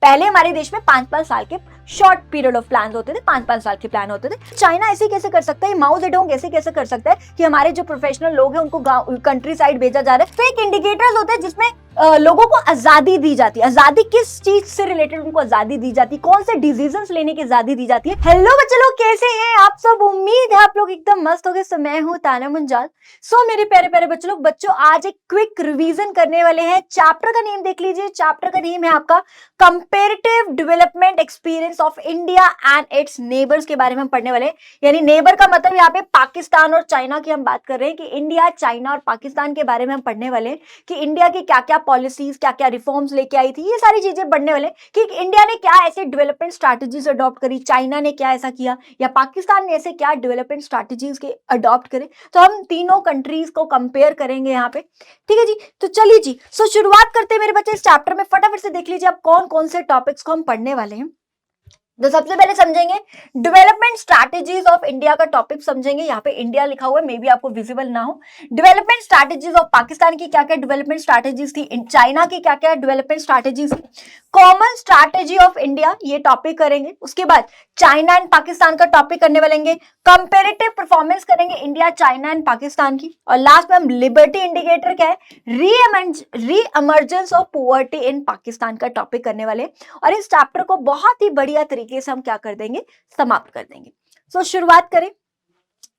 पहले हमारे देश में 5-5 साल के शॉर्ट पीरियड ऑफ प्लान होते थे, 5-5 साल के प्लान होते थे। चाइना ऐसे कैसे कर सकता है, माओ जेडोंग ऐसे कैसे कर सकता है कि हमारे जो प्रोफेशनल लोग हैं उनको कंट्री साइड भेजा जा रहा है। तो एक इंडिकेटर्स होते हैं जिसमें लोगों को आजादी दी जाती है। आजादी किस चीज से रिलेटेड उनको आजादी दी जाती है, कौन से डिसीजंस लेने की आजादी दी जाती है। हेलो बच्चे लोग, कैसे हैं आप सब? उम्मीद है आप लोग एकदम मस्त हो गए। सो मैं हूं ताना मुंजाल। सो मेरे प्यारे प्यारे बच्चे लोग, बच्चों आज एक क्विक रिवीजन करने वाले हैं। चैप्टर का नेम देख लीजिए, चैप्टर का नेम है आपका comparative development experience of India and it's neighbours के बारे में हम पढ़ने वाले हैं। यानी नेबर का मतलब यहाँ पे पाकिस्तान और चाइना की हम बात कर रहे हैं कि इंडिया, चाइना और पाकिस्तान के बारे में हम पढ़ने वाले हैं कि इंडिया की क्या क्या पॉलिसीज, क्या क्या रिफॉर्म्स लेके आई थी। ये सारी चीजें पढ़ने वाले कि इंडिया ने क्या ऐसे डेवलपमेंट स्ट्रैटेजीज अडॉप्ट करी, चाइना ने क्या ऐसा किया, या पाकिस्तान ने ऐसे क्या डेवलपमेंट स्ट्रैटेजीज के अडॉप्ट करे। तो हम तीनों कंट्रीज को कंपेयर करेंगे यहाँ पे, ठीक है जी। तो चलिए जी, सो शुरुआत करते हैं मेरे बच्चे इस चैप्टर में। फटाफट से देख लीजिए आप कौन कौन से टॉपिक्स को हम पढ़ने वाले हैं। तो सबसे पहले समझेंगे डेवलपमेंट स्ट्रैटेजीज ऑफ इंडिया का टॉपिक समझेंगे। यहाँ पे इंडिया लिखा हुआ है, मे बी आपको विजिबल ना हो। डेवलपमेंट स्ट्रैटेजीज ऑफ पाकिस्तान की क्या क्या डेवलपमेंट स्ट्रैटेजीज थी, चाइना की क्या क्या डेवलपमेंट स्ट्रैटेजीज थी, कॉमन स्ट्रैटेजी ऑफ इंडिया, ये टॉपिक करेंगे। उसके बाद चाइना एंड पाकिस्तान का टॉपिक करने वालेंगे, कंपेरेटिव परफॉर्मेंस करेंगे इंडिया, चाइना एंड पाकिस्तान की, और लास्ट में हम लिबर्टी इंडिकेटर क्या है, री emergence of poverty in Pakistan का टॉपिक करने वाले। और इस चैप्टर को बहुत ही बढ़िया तरीके से हम क्या कर देंगे, समाप्त कर देंगे। सो शुरुआत करें,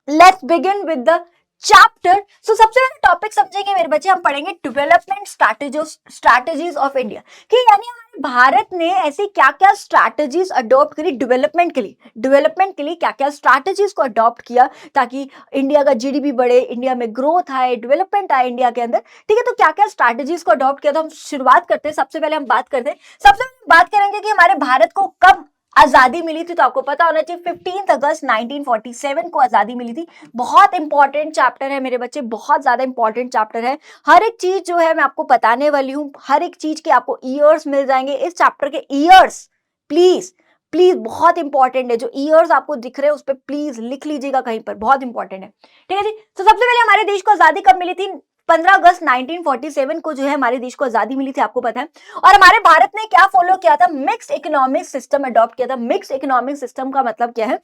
let's begin with the chapter. So सबसे पहले टॉपिक समझेंगे मेरे बच्चे, हम पढ़ेंगे डेवलपमेंट स्ट्रैटेजीज ऑफ इंडिया, कि यानी हमारे भारत ने ऐसी क्या क्या स्ट्रैटेजीज अडॉप्ट करी डेवलपमेंट के लिए। डेवलपमेंट के लिए क्या क्या स्ट्रैटेजीज को अडॉप्ट किया ताकि इंडिया का जीडीपी बढ़े, इंडिया में ग्रोथ आए, डेवलपमेंट आए इंडिया के अंदर, ठीक है। तो क्या क्या स्ट्रैटेजीज को अडॉप्ट किया, तो हम शुरुआत करते हैं। सबसे पहले हम बात करते हैं, सबसे पहले बात करेंगे कि हमारे भारत को कब आजादी मिली थी। तो आपको पता होना चाहिए 15 अगस्त 1947 को आजादी मिली थी। बहुत इंपॉर्टेंट चैप्टर है मेरे बच्चे, बहुत ज्यादा इंपॉर्टेंट चैप्टर है। हर एक चीज जो है मैं आपको बताने वाली हूँ, हर एक चीज के आपको ईयर्स मिल जाएंगे। इस चैप्टर के ईयर्स प्लीज प्लीज बहुत इंपॉर्टेंट है। जो ईयर्स आपको दिख रहे हैं उस पर प्लीज लिख लीजिएगा कहीं पर, बहुत इंपॉर्टेंट है, ठीक है जी। तो सबसे पहले हमारे देश को आजादी कब मिली थी, 15 अगस्त 1947 को जो है हमारे देश को आजादी मिली थी, आपको पता है। और हमारे भारत ने क्या फॉलो किया था, मिक्स्ड इकोनॉमिक सिस्टम अडॉप्ट किया था। मिक्स्ड इकोनॉमिक सिस्टम का मतलब क्या है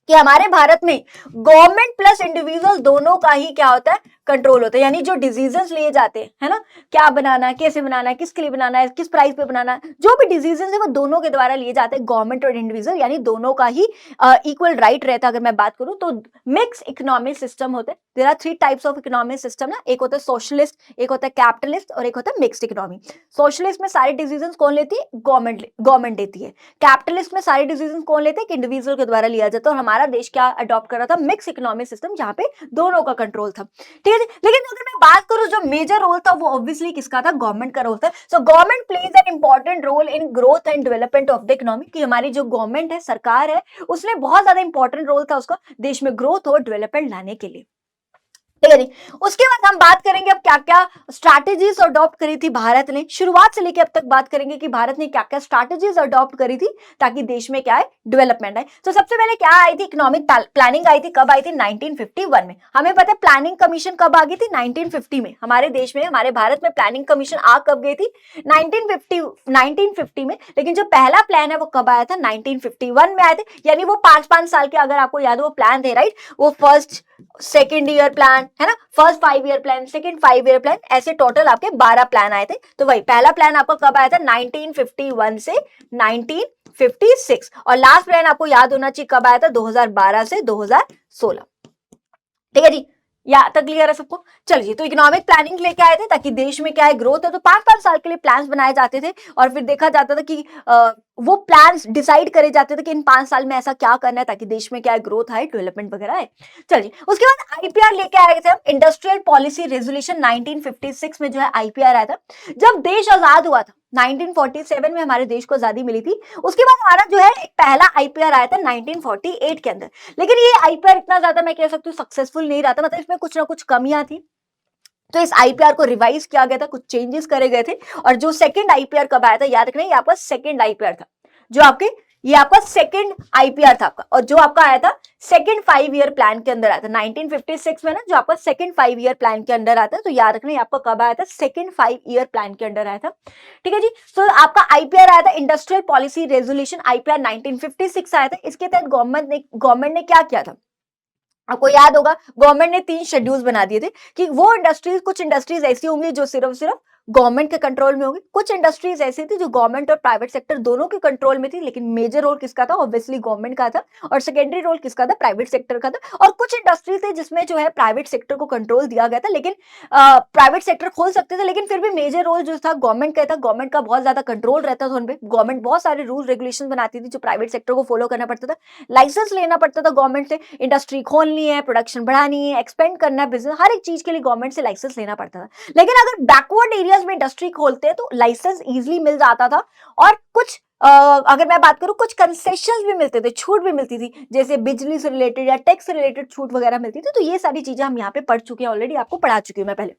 कि हमारे भारत में गवर्नमेंट प्लस इंडिविजुअल दोनों का ही क्या होता है, कंट्रोल होता है। यानी जो डिजीजेस लिए जाते हैं, है ना, क्या बनाना है, कैसे बनाना है, किसके लिए बनाना है, किस प्राइस पे बनाना है, जो भी डिजीजेस है वो दोनों के द्वारा लिए जाते हैं, गवर्नमेंट और इंडिविजुअल, यानी दोनों का ही इक्वल राइट रहता है। अगर मैं बात करूं तो मिक्स इकोनॉमिक सिस्टम होते हैं। There are 3 types of economic system ना, एक होता है सोशलिस्ट, एक होता है कैपिटलिस्ट और एक होता है मिक्स्ड इकोनॉमी। सोशलिस्ट में सारे डिसीजन कौन लेती है, गवर्नमेंट लेती है। कैपिटलिस्ट में सारे डिसीजन कौन लेते हैं, इंडिविजुअल के द्वारा लिया जाता है। और हमारा देश क्या अडॉप्ट कर रहा था, मिक्स इकोनॉमिक सिस्टम, जहां पे दोनों का कंट्रोल था, ठीक है। लेकिन अगर मैं बात करूं जो मेजर रोल था वो ऑब्वियसली किसका था, गवर्नमेंट का रोल था। So government plays an important role in growth and development of the economy, कि हमारी जो गवर्नमेंट है, सरकार है, उसने बहुत ज्यादा इंपॉर्टेंट रोल था उसका देश में ग्रोथ और डेवलपमेंट लाने के लिए, ठीक है जी। उसके बाद हम बात करेंगे अब क्या क्या स्ट्रैटेजीज अडॉप्ट करी थी भारत ने। शुरुआत से लेकर अब तक बात करेंगे कि भारत ने क्या क्या स्ट्रैटेजीज अडॉप्ट करी थी ताकि देश में क्या है, डेवलपमेंट आए। तो सबसे पहले क्या आई थी, इकोनॉमिक प्लानिंग आई थी। कब आई थी, 1951 में। हमें पता है प्लानिंग कमीशन कब आ गई थी, 1950 में। हमारे देश में, हमारे भारत में प्लानिंग कमीशन आ कब गई थी, 1950 में। लेकिन जो पहला प्लान है वो कब आया था, 1951 में आए थे। यानी वो 5-5 साल के, अगर आपको याद हो, वो प्लान थे, राइट। वो फर्स्ट सेकेंड ईयर प्लान है ना, first 5 year plan, second 5 year plan, ऐसे टोटल आपके 12 प्लान आए थे। तो वही पहला प्लान आपका कब आया था, 1951 से 1956। और लास्ट प्लान आपको याद होना चाहिए कब आया था, 2012 से 2016, ठीक है जी। या तक क्लियर है सबको। चलिए, तो इकोनॉमिक प्लानिंग लेके आए थे ताकि देश में क्या है, ग्रोथ है। तो 5-5 साल के लिए प्लान्स बनाए जाते थे और फिर देखा जाता था कि वो प्लान्स डिसाइड करे जाते थे कि इन 5 साल में ऐसा क्या करना है ताकि देश में क्या है, ग्रोथ आए, डेवलपमेंट वगैरह आए। चलिए, उसके बाद आईपीआर लेके आए थे हम, इंडस्ट्रियल पॉलिसी रेजोल्यूशन 1956 में जो है आईपीआर आया था। जब देश आजाद हुआ था 1947 में, हमारे देश को आजादी मिली थी। उसके बाद हमारा जो है एक पहला आईपीआर आया था 1948 के अंदर। लेकिन ये आईपीआर इतना ज्यादा, मैं कह सकती हूँ, सक्सेसफुल नहीं रहा था। मतलब इसमें कुछ ना कुछ कमियां थी। तो इस आईपीआर को रिवाइज किया गया था, कुछ चेंजेस करे गए थे। और जो सेकंड आईपीआर कब आया था, याद रखना, ये आपका सेकंड आईपीआर था, जो आपके ये आपका सेकंड आईपीआर था आपका, और जो आपका आया था सेकंड 5 ईयर प्लान के अंदर आया था 1956 में ना, जो आपका सेकंड 5 ईयर प्लान के अंदर आता है। तो याद रखना ये आपका कब आया था, सेकंड 5 ईयर प्लान के अंदर आया था। ठीक है जी। तो आपका आईपीआर आया था इंडस्ट्रियल पॉलिसी रेजोल्यूशन, आईपीआर 1956 आया था। इसके तहत गवर्नमेंट ने क्या किया था, आपको याद होगा, गवर्नमेंट ने 3 शेड्यूल्स बना दिए थे कि वो इंडस्ट्रीज, कुछ इंडस्ट्रीज ऐसी होंगी जो सिर्फ गवर्नमेंट के कंट्रोल में होगी, कुछ इंडस्ट्रीज ऐसी थी जो गवर्नमेंट और प्राइवेट सेक्टर दोनों के कंट्रोल में थी, लेकिन मेजर रोल किसका था, ऑब्वियसली गवर्नमेंट का था, और सेकेंडरी रोल किसका था, प्राइवेट सेक्टर का था। और कुछ इंडस्ट्रीज थे जिसमें जो है प्राइवेट सेक्टर को कंट्रोल दिया गया था, लेकिन प्राइवेट सेक्टर खोल सकते थे, लेकिन फिर भी मेजर रोल जो था गवर्नमेंट का था। गवर्नमेंट का बहुत ज्यादा कंट्रोल रहता था उन पे, गवर्नमेंट बहुत सारे रूल रेगुलेशन बनाती थी जो प्राइवेट सेक्टर को फॉलो करना पड़ता था, लाइसेंस लेना पड़ता था गवर्नमेंट से, इंडस्ट्री खोलनी है, प्रोडक्शन बढ़ानी है, एक्सपेंड करना है बिजनेस, हर एक चीज के लिए गवर्नमेंट से लाइसेंस लेना पड़ता था। लेकिन अगर बैकवर्ड एरियाज में इंडस्ट्री खोलते हैं तो लाइसेंस इजीली मिल जाता था, और कुछ अगर मैं बात करूं कुछ कंसेशंस भी मिलते थे, छूट भी मिलती थी, जैसे बिजली से रिलेटेड या टैक्स से रिलेटेड छूट वगैरह मिलती थी। तो ये सारी चीजें हम यहाँ पे पढ़ चुके हैं ऑलरेडी, आपको पढ़ा चुकी हूँ मैं पहले।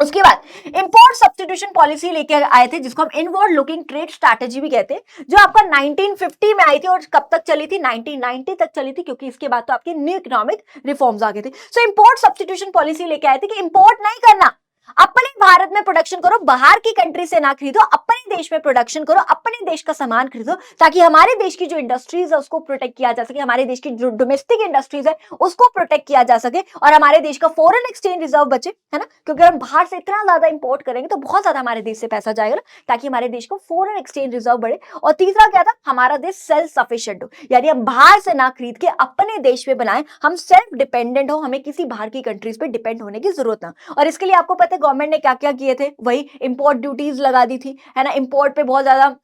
उसके बाद इंपोर्ट सब्स्टिट्यूशन पॉलिसी लेके आए थे, जिसको हम इनवर्ड लुकिंग ट्रेड स्ट्रैटेजी भी कहते हैं, जो आपका 1950 में आई थी और कब तक चली थी, 1990 तक चली थी, क्योंकि इसके बाद तो आपके न्यू इकोनॉमिक रिफॉर्म्स आ गए थे। सो इंपोर्ट सब्स्टिट्यूशन पॉलिसी लेके आए थे कि इंपोर्ट नहीं करना, अपने भारत में प्रोडक्शन करो, बाहर की कंट्री से ना खरीदो, अपने देश में प्रोडक्शन करो, अपने देश का सामान खरीदो, ताकि हमारे देश की जो इंडस्ट्रीज है उसको प्रोटेक्ट किया जा सके, हमारे देश की जो डोमेस्टिक इंडस्ट्रीज है उसको प्रोटेक्ट किया जा सके, और हमारे देश का फॉरेन एक्सचेंज रिजर्व बचे, है ना, क्योंकि हम बाहर से इतना ज्यादा इंपोर्ट करेंगे तो बहुत ज्यादा हमारे देश से पैसा जाएगा, ताकि हमारे देश को फॉरेन एक्सचेंज रिजर्व बढ़े। और तीसरा क्या था, हमारा देश सेल्फ सफिशिएंट हो, यानी हम बाहर से ना खरीद के अपने देश में बनाएं, हम सेल्फ डिपेंडेंट हो, हमें किसी बाहर की कंट्रीज पे डिपेंड होने की जरूरत ना। और इसके लिए आपको पता है गवर्नमेंट ने क्या क्या किए थे, वही इंपोर्ट ड्यूटीज लगा दी थी, है ना, इंपोर्ट पे बहुत ज्यादा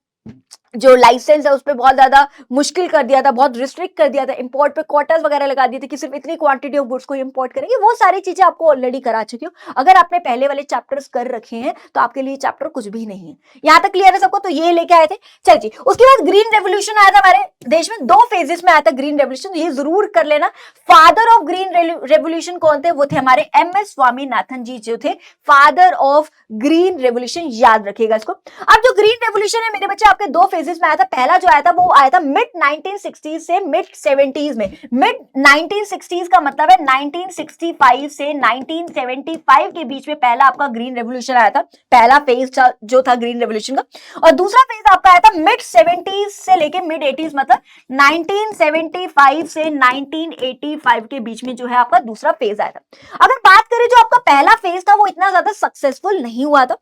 जो लाइसेंस है उस पर बहुत ज्यादा मुश्किल कर दिया था, बहुत रिस्ट्रिक्ट कर दिया था, इंपोर्ट पे क्वार्टर्स वगैरह लगा दिए थे कि सिर्फ इतनी क्वांटिटी ऑफ गुड्स को इंपोर्ट करेंगे। वो सारी चीजें आपको ऑलरेडी करा चुकी हो, अगर आपने पहले वाले चैप्टर्स कर रखे हैं तो आपके लिए चैप्टर कुछ भी नहीं है। यहां तक क्लियर है सबको, तो ये लेके आए थे। चल जी, उसके बाद ग्रीन रेवोल्यूशन आया था हमारे देश में, 2 फेजेस में आया था ग्रीन रेवोल्यूशन, ये जरूर कर लेना। फादर ऑफ ग्रीन रेवोल्यूशन कौन थे, वो थे हमारे MS स्वामीनाथन जी, जो थे फादर ऑफ ग्रीन रेवोल्यूशन, याद रखिएगा इसको। अब जो ग्रीन रेवोल्यूशन है मेरे बच्चे आपके 2 फेजेस में आया था। पहला जो आया था वो आया था मिड 1960s से मिड 70s में। मिड 1960s का मतलब है 1965 से 1975 के बीच में पहला आपका ग्रीन रेवोल्यूशन आया था, पहला फेज जो था ग्रीन रेवोल्यूशन का। और दूसरा फेज आपका आया था मिड 70s से लेके मिड 80s, मतलब 1975 से 1985 के बीच में जो है आपका दूसरा फेज आया था। अगर बात करें जो आपका पहला फेज था वो इतना ज्यादा सक्सेसफुल नहीं हुआ था।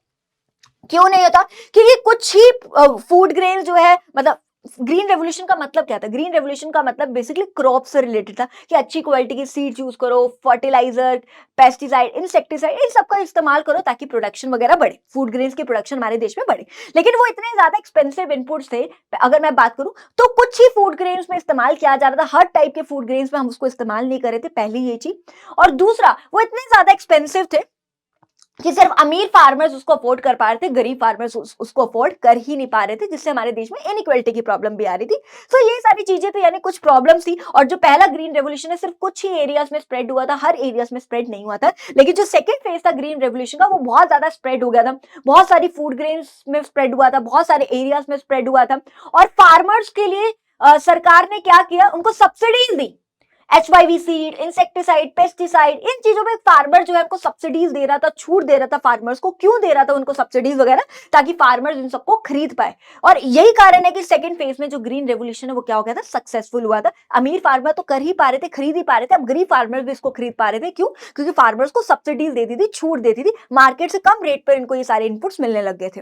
क्यों नहीं होता, क्योंकि कुछ ही फूड ग्रेन जो है, मतलब ग्रीन रेवोल्यूशन का मतलब क्या था, ग्रीन रेवोल्यूशन का मतलब बेसिकली क्रॉप से रिलेटेड था कि अच्छी क्वालिटी की सीड्स यूज करो, फर्टिलाइजर, पेस्टिसाइड, इंसेक्टिसाइड, इन सब का इस्तेमाल करो ताकि प्रोडक्शन वगैरह बढ़े, फूड ग्रेन्स की प्रोडक्शन हमारे देश में बढ़े। लेकिन वो इतने ज्यादा एक्सपेंसिव इनपुट्स थे, अगर मैं बात करूं तो कुछ ही फूड ग्रेन्स में इस्तेमाल किया जा रहा था, हर टाइप के फूड ग्रेन्स में हम उसको इस्तेमाल नहीं कर रहे थे, पहली ये चीज। और दूसरा, वो इतने ज्यादा एक्सपेंसिव थे कि सिर्फ अमीर फार्मर्स उसको अफोर्ड कर पा रहे थे, गरीब फार्मर्स उसको अफोर्ड कर ही नहीं पा रहे थे, जिससे हमारे देश में इनइक्वालिटी की प्रॉब्लम भी आ रही थी। तो ये सारी चीजें थी, यानी कुछ प्रॉब्लम्स थी। और जो पहला ग्रीन रेवोल्यूशन है सिर्फ कुछ ही एरियाज में स्प्रेड हुआ था, हर एरियाज में स्प्रेड नहीं हुआ था। लेकिन जो सेकंड फेज था ग्रीन रेवोल्यूशन का वो बहुत ज्यादा स्प्रेड हो गया था, बहुत सारी फूड ग्रेन्स में स्प्रेड हुआ था, बहुत सारे एरियाज में स्प्रेड हुआ था। और फार्मर्स के लिए सरकार ने क्या किया, उनको सब्सिडीज दी, HYV सीड, इंसेक्टिसाइड, पेस्टिसाइड, इन चीजों पे फार्मर जो है उनको सब्सिडीज दे रहा था, छूट दे रहा था फार्मर्स को। क्यों दे रहा था उनको सब्सिडीज वगैरह, ताकि फार्मर्स इन सबको खरीद पाए। और यही कारण है कि सेकंड फेज में जो ग्रीन रेवोल्यूशन है वो क्या हो गया था, सक्सेसफुल हुआ था। अमीर फार्मर तो कर ही पा रहे थे, खरीद ही पा रहे थे, अब गरीब फार्मर भी इसको खरीद पा रहे थे। क्यों, क्योंकि फार्मर्स को सब्सिडीज देती थी, छूट देती थी, मार्केट से कम रेट पर इनको ये सारे इनपुट्स मिलने लग गए थे।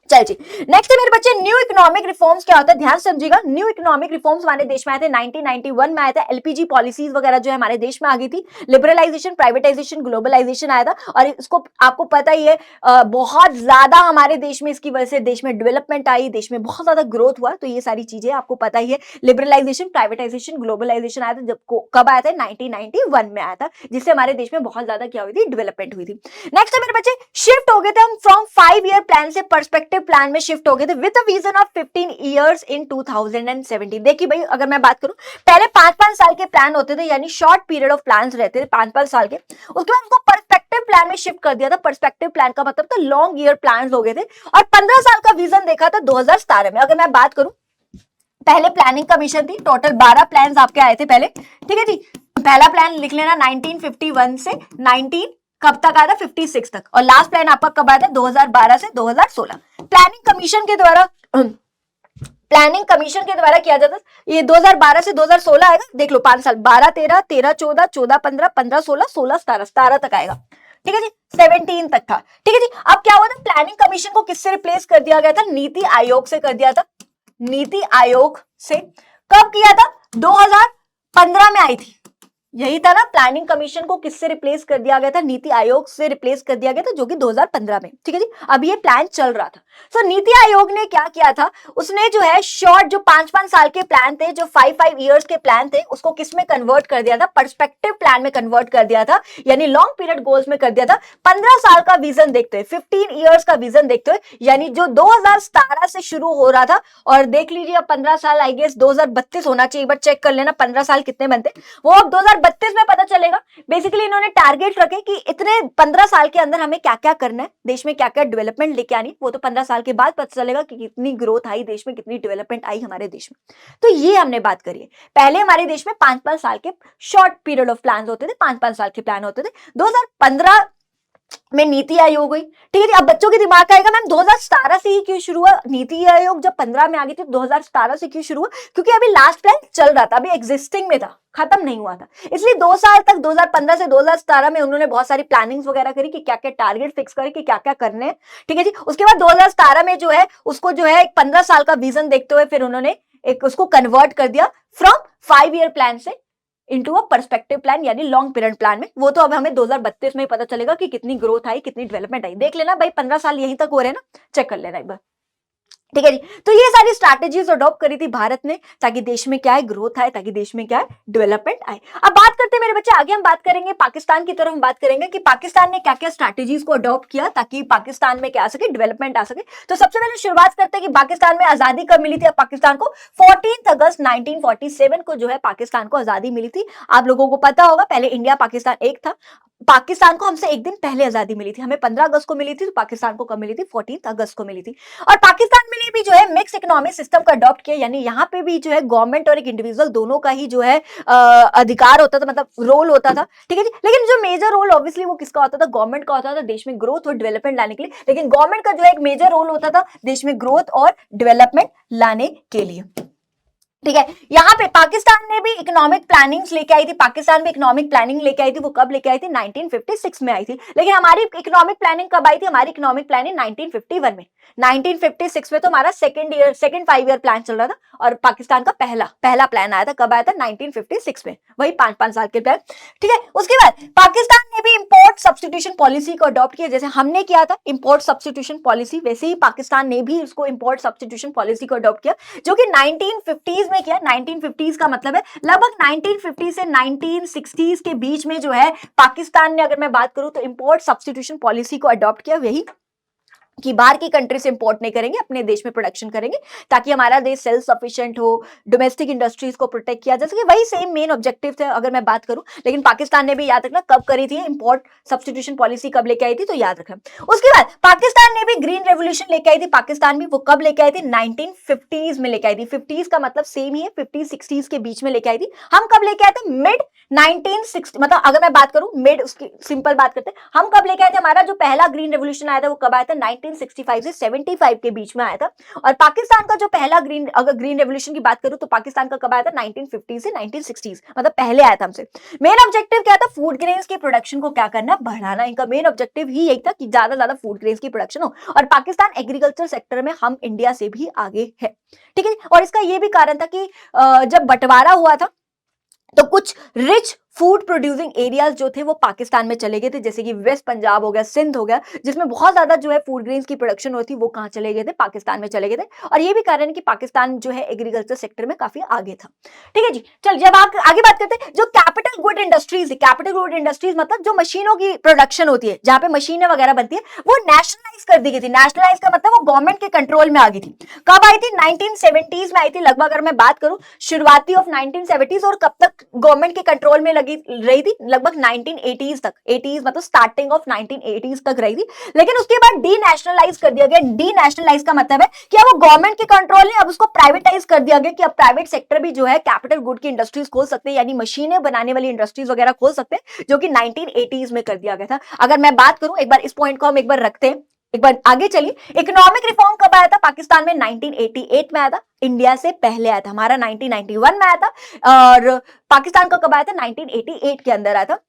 चल जी, नेक्स्ट है मेरे बच्चे न्यू इकोनॉमिक रिफॉर्म्स। क्या होता है, ध्यान समझिएगा। न्यू इकोनॉमिक रिफॉर्म्स हमारे देश में आए थे 1991 में आया था। LPG पॉलिसीज वगैरह जो है हमारे देश में आ गई थी। लिबरलाइजेशन, प्राइवेटाइजेशन, ग्लोबलाइजेशन आया था। और इसको आपको पता ही है, बहुत ज्यादा हमारे देश में इसकी वजह से देश में डेवलपमेंट आई, देश में बहुत ज्यादा ग्रोथ हुआ। तो ये सारी चीजें आपको पता ही है। लिबरलाइजेशन, प्राइवेटाइजेशन, ग्लोबलाइजेशन आया था, जब कब आया था, 1991 में आया था, जिससे हमारे देश में बहुत ज्यादा क्या हुई थी, डेवलपमेंट हुई थी। नेक्स्ट है मेरे बच्चे, शिफ्ट हो गए थे हम फ्रॉम 5 ईयर प्लान से पर्सपेक्टिव प्लान में शिफ्ट हो गए थे with a vision of 15 years in 2017। देखिए भाई, अगर मैं बात करूं, पहले 5-5 साल के प्लान होते थे, यानी शॉर्ट पीरियड ऑफ प्लान्स रहते थे 5-5 साल के। उसके बाद उसको पर्सपेक्टिव प्लान में शिफ्ट कर दिया था। पर्सपेक्टिव प्लान का मतलब था लॉन्ग ईयर प्लान्स हो गए थे। और 15 साल का विजन देखा था 2017 में। अगर मैं बात करूं पहले प्लानिंग कमीशन थी, टोटल 12 प्लान्स आपके आए थे पहले, ठीक है जी। पहला प्लान लिख लेना 1951 से 19 कब तक आया था, 56 तक, और लास्ट प्लान आपका कब आया था, 2012 से 2016। प्लानिंग कमीशन के द्वारा किया जाता, ये 2012 से 2016 आएगा, देख लो 5 साल, 12 13 13 14 14 15 15 16 16 17 17 तक आएगा, ठीक है जी, 17 तक था, ठीक है जी। अब क्या हुआ था, प्लानिंग कमीशन को किससे रिप्लेस कर दिया गया था, नीति आयोग से कर दिया था, नीति आयोग से। कब किया था, 2015 में आई थी, यही था ना, प्लानिंग कमीशन को किससे रिप्लेस कर दिया गया था, नीति आयोग से रिप्लेस कर दिया गया था, जो कि 2015 में, ठीक है जी। अब ये प्लान चल रहा था। सो नीति आयोग ने क्या किया था, उसने जो है शॉर्ट जो 5-5 साल के प्लान थे, जो 5-5 इयर्स के प्लान थे, उसको किस में कन्वर्ट कर दिया था, पर्सपेक्टिव प्लान में कन्वर्ट कर दिया था, यानी लॉन्ग पीरियड गोल्स में कर दिया था। 15 साल का विजन देखते हुए, 15 इयर्स का विजन देखते हुए, यानी जो 2017 से शुरू हो रहा था, और देख लीजिए अब 15 साल आई गेस 2032 होना चाहिए, बट चेक कर लेना 15 साल कितने बनते, वो अब 2032 में पता चलेगा। बेसिकली इन्होंने टारगेट रखे कि इतने 15 साल के अंदर हमें क्या क्या करना है, देश में क्या क्या डेवलपमेंट लेके आनी, वो तो 15 साल के बाद पता चलेगा कि कितनी ग्रोथ आई देश में, कितनी डेवलपमेंट आई हमारे देश में। तो ये हमने बात करी है। पहले हमारे देश में 5-5 साल के शॉर्ट पीरियड ऑफ प्लान होते थे, 5-5 साल के प्लान होते थे। 2015 में नीति आयोग हुई, ठीक है जी। अब बच्चों के दिमाग का आएगा मैम 2017 से ही क्यों शुरू हुआ, नीति आयोग जब 15 में आ गई थी 2017 से क्यों शुरू हुआ, क्योंकि अभी लास्ट प्लान चल रहा था, अभी एग्जिस्टिंग में था, खत्म नहीं हुआ था, इसलिए 2 साल तक 2015 से 2017 में उन्होंने बहुत सारी प्लानिंग्स वगैरह करी कि क्या क्या टारगेट फिक्स करे कि क्या क्या करने हैं, ठीक है जी। उसके बाद 2017 में जो है उसको जो है एक 15 साल का विजन देखते हुए फिर उन्होंने एक उसको कन्वर्ट कर दिया फ्रॉम 5 ईयर प्लान से इनटू अ पर्सपेक्टिव प्लान, यानी लॉन्ग पीरियड प्लान में। वो तो अब हमें 2032 में ही पता चलेगा कि कितनी ग्रोथ आई, कितनी डेवलपमेंट आई। देख लेना भाई 15 साल यहीं तक हो रहे हैं ना, चेक कर लेना एक बार, ठीक है जी। तो ये सारी स्ट्रैटेजीज अडॉप्ट करी थी भारत ने, ताकि देश में क्या है ग्रोथ आए, ताकि देश में क्या है डेवलपमेंट आए। अब बात करते हैं मेरे बच्चे, आगे हम बात करेंगे पाकिस्तान की तरफ, हम बात करेंगे कि पाकिस्तान ने क्या क्या स्ट्रैटेजीज को अडॉप्ट किया ताकि पाकिस्तान में क्या आ सके, डेवलपमेंट आ सके। तो सबसे पहले शुरुआत करते हैं कि पाकिस्तान में आजादी कब मिली थी। अब पाकिस्तान को 14 अगस्त 1947 को जो है पाकिस्तान को आजादी मिली थी। आप लोगों को पता होगा पहले इंडिया पाकिस्तान एक था, पाकिस्तान को हमसे एक दिन पहले आजादी मिली थी, हमें 15 अगस्त को मिली थी, तो पाकिस्तान को कब मिली थी, 14 अगस्त को मिली थी। और पाकिस्तान में भी जो है मिक्स इकोनॉमिक सिस्टम का अडॉप्ट किया, यानी यहाँ पे भी जो है गवर्नमेंट और एक इंडिविजुअल दोनों का ही जो है अधिकार होता था, मतलब रोल होता था, ठीक है जी। लेकिन जो मेजर रोल ऑब्वियसली वो किसका होता था, गवर्नमेंट का होता था देश में ग्रोथ और डेवलपमेंट लाने के लिए। लेकिन गवर्नमेंट का जो है एक मेजर रोल होता था देश में ग्रोथ और डेवलपमेंट लाने के लिए, ठीक है। यहाँ पे पाकिस्तान ने भी इकोनॉमिक प्लानिंग्स लेके आई थी, पाकिस्तान भी इकोनॉमिक प्लानिंग लेके आई थी। वो कब लेके आई थी, 1956 में आई थी। लेकिन हमारी इकोनॉमिक प्लानिंग कब आई थी, हमारी इकोनॉमिक प्लानिंग 1951 में। 1956 में तो हमारा सेकंड 5 ईयर प्लान चल रहा था, और पाकिस्तान का पहला प्लान आया था, कब आया था, 1956 में, वही 5-5 साल के प्लान, ठीक है। उसके बाद पाकिस्तान ने भी इंपोर्ट सब्स्टिट्यूशन पॉलिसी को अडॉप्ट किया, जैसे हमने किया था इंपोर्ट सब्स्टिट्यूशन पॉलिसी, वैसे ही पाकिस्तान ने भी उसको इंपोर्ट सब्स्टिट्यूशन पॉलिसी को अडॉप्ट किया, जो कि 1950s में किया। 1950s का मतलब है लगभग 1950 से 1960s के बीच में जो है पाकिस्तान ने, अगर मैं बात करूं तो इंपोर्ट सब्स्टिट्यूशन पॉलिसी को अडॉप्ट किया, वही कि बाहर की कंट्री से इंपोर्ट नहीं करेंगे, अपने देश में प्रोडक्शन करेंगे, ताकि हमारा देश सेल्फ सफिशिएंट हो, डोमेस्टिक इंडस्ट्रीज को प्रोटेक्ट किया जा सके, वही सेम मेन ऑब्जेक्टिव थे अगर मैं बात करूं। लेकिन पाकिस्तान ने भी, याद रखना, कब करी थी इंपोर्ट सब्स्टिट्यूशन पॉलिसी, कब लेके आई थी, तो याद रखना। उसके बाद पाकिस्तान ने भी ग्रीन रेवोल्यूशन लेके आई थी, पाकिस्तान भी, वो कब लेके आई थी, 1950s में लेके आई थी। 50s का मतलब सेम ही है, 50-60s के बीच में लेके आई थी। हम कब लेके आए थे, मिड 1960, मतलब अगर मैं बात करूं मिड, उसकी सिंपल बात करते हैं, हम कब लेके आए थे, हमारा जो पहला ग्रीन रेवोल्यूशन आया था वो कब आया था, 1965 से 75 के बीच में आया था। और पाकिस्तान का जो पहला अगर ग्रीन रेवोल्यूशन की बात करूं तो पाकिस्तान का कब आया था, 1950 से 1960s, मतलब पहले आया था हमसे। मेन ऑब्जेक्टिव क्या था, फूड ग्रेन्स की प्रोडक्शन को क्या करना, बढ़ाना। इनका मेन ऑब्जेक्टिव ही यही था कि ज्यादा फूड ग्रेन्स की प्रोडक्शन हो, और पाकिस्तान एग्रीकल्चर सेक्टर में हम इंडिया से भी आगे है, ठीक है। और इसका यह भी कारण था कि जब बंटवारा हुआ था तो कुछ रिच फूड प्रोड्यूसिंग एरियाज जो थे वो पाकिस्तान में चले गए थे, जैसे कि वेस्ट पंजाब हो गया, सिंध हो गया, जिसमें बहुत ज्यादा जो है फूड ग्रेन्स की प्रोडक्शन होती, वो कहां चले गए थे, पाकिस्तान में चले गए थे। और ये भी कारण है कि पाकिस्तान जो है एग्रीकल्चर सेक्टर में काफी आगे था, ठीक है जी। चल जब आप आगे बात करते हैं, जो capital good industries, capital good industries मतलब जो मशीनों की प्रोडक्शन होती है, जहां पे मशीनें वगैरह बनती है, वो नेशनलाइज कर दी गई थी। नेशनलाइज का मतलब वो गवर्नमेंट के कंट्रोल में आ गई थी। कब आई थी? 1970s में आई थी लगभग। अगर मैं बात करूं शुरुआती ऑफ 1970s, और कब तक गवर्नमेंट के कंट्रोल में लगी रही थी? लगभग 1980s तक। 80s मतलब स्टार्टिंग ऑफ 1980s तक रही थी, लेकिन उसके बाद डी नेशनलाइज कर दिया गया। डी नेशनलाइज का मतलब है कि अब वो गवर्नमेंट के कंट्रोल नहीं, अब उसको प्राइवेटाइज कर दिया गया कि अब प्राइवेट सेक्टर भी जो है कैपिटल गुड की इंडस्ट्रीज खोल सकते हैं, यानी मशीनें बनाने वाली इंडस्ट्रीज वगैरह खोल सकते हैं, जो कि 1980s में कर दिया गया था। अगर मैं बात करूं, एक बार इस पॉइंट को हम एक बार रखते हैं, एक बार आगे चलिए। इकोनॉमिक रिफॉर्म कब आया था पाकिस्तान में? 1988 में आया था। इंडिया से पहले आया था, हमारा 1991 में आया था, और पाकिस्तान का कब आया था? 1988 के अंदर आया था।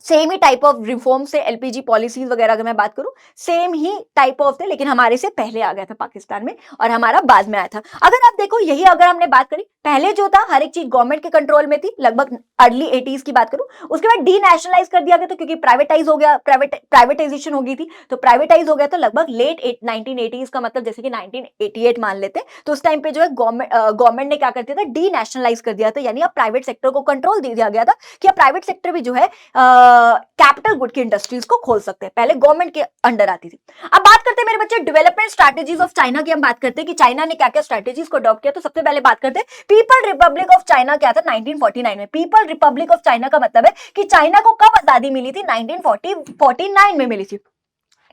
Same he type of reform से एलपीजी पॉलिसीज वगैरह अगर मैं बात करूं, सेम ही टाइप ऑफ थे, लेकिन हमारे से पहले आ गया था पाकिस्तान में, और हमारा बाद में आया था। अगर आप देखो, यही अगर हमने बात करी, पहले जो था हर एक चीज गवर्नमेंट के कंट्रोल में थी, लगभग अर्ली 80s की बात करूं, उसके बाद डी नेशनलाइज कर दिया गया, तो क्योंकि प्राइवेटाइज हो गया, प्राइवेटाइजेशन हो गई थी, तो प्राइवेटाइज हो गया, तो लगभग लेट 1980s का मतलब जैसे कि 1988 मान लेते हैं, तो उस टाइम पे जो है गवर्नमेंट ने क्या कर दिया था? डी नेशनलाइज कर दिया था, यानी अब प्राइवेट सेक्टर को कंट्रोल दे दिया गया था कि अब प्राइवेट सेक्टर भी जो है कैपिटल गुड की इंडस्ट्रीज को खोल सकते हैं। पहले गवर्नमेंट के अंडर आती थी। अब बात करते हैं मेरे बच्चे डेवलपमेंट स्ट्रैटेजीज ऑफ चाइना की। हम बात करते हैं कि चाइना ने क्या क्या स्ट्रैटेजीज को अडॉप्ट किया। तो सबसे पहले बात करते हैं पीपल रिपब्लिक ऑफ चाइना क्या था 1949 में। पीपल रिपब्लिक ऑफ चाइना का मतलब है कि चाइना को कब आजादी मिली थी? 1949 में मिली थी,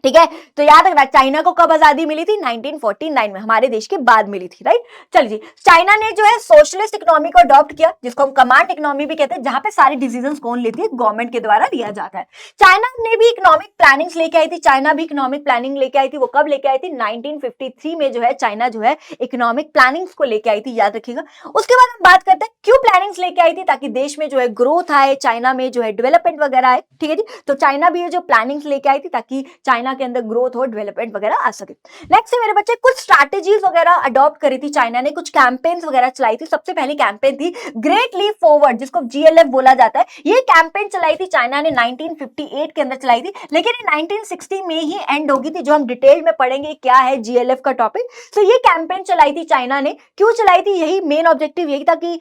ठीक है। तो याद रखना, चाइना को कब आजादी मिली थी? 1949 में, हमारे देश के बाद मिली थी, राइट। चलिए, चाइना ने जो है सोशलिस्ट इकोनॉमी को अडॉप्ट किया, जिसको हम कमांड इकोनॉमी भी कहते हैं, जहां पे सारे डिसीजंस कौन लेती है? गवर्नमेंट के द्वारा लिया जाता है। चाइना ने भी इकोनॉमिक प्लानिंग्स लेके आई थी। चाइना भी इकोनॉमिक प्लानिंग लेके आई थी। वो कब लेके आई थी? 1953 में जो है चाइना जो है इकोनॉमिक प्लानिंग्स को लेके आई थी, याद रखिएगा। उसके बाद हम बात करते हैं क्यों प्लानिंग्स लेके आई थी? ताकि देश में जो है ग्रोथ आए, चाइना में जो है डेवलपमेंट वगैरह आए, ठीक है जी। तो चाइना भी जो प्लानिंग्स लेके आई थी ताकि चाइना के अंदर ग्रोथ हो, डेवलपमेंट वगैरह आ सके। नेक्स्ट है मेरे बच्चे, कुछ स्ट्रैटेजीज वगैरह अडॉप्ट करी थी चाइना ने, कुछ कैंपेन्स वगैरह चलाई थी। सबसे पहली कैंपेन थी ग्रेट लीप फॉरवर्ड, जिसको जीएलएफ बोला जाता है। ये कैंपेन चलाई थी चाइना ने 1958 के अंदर चलाई थी, लेकिन ये 1960 में ही एंड होगी थी, जो हम डिटेल में पढ़ेंगे क्या है जीएलएफ का टॉपिक। तो ये कैंपेन चलाई थी चाइना ने। क्यों चलाई थी? यही मेन ऑब्जेक्टिव यही था कि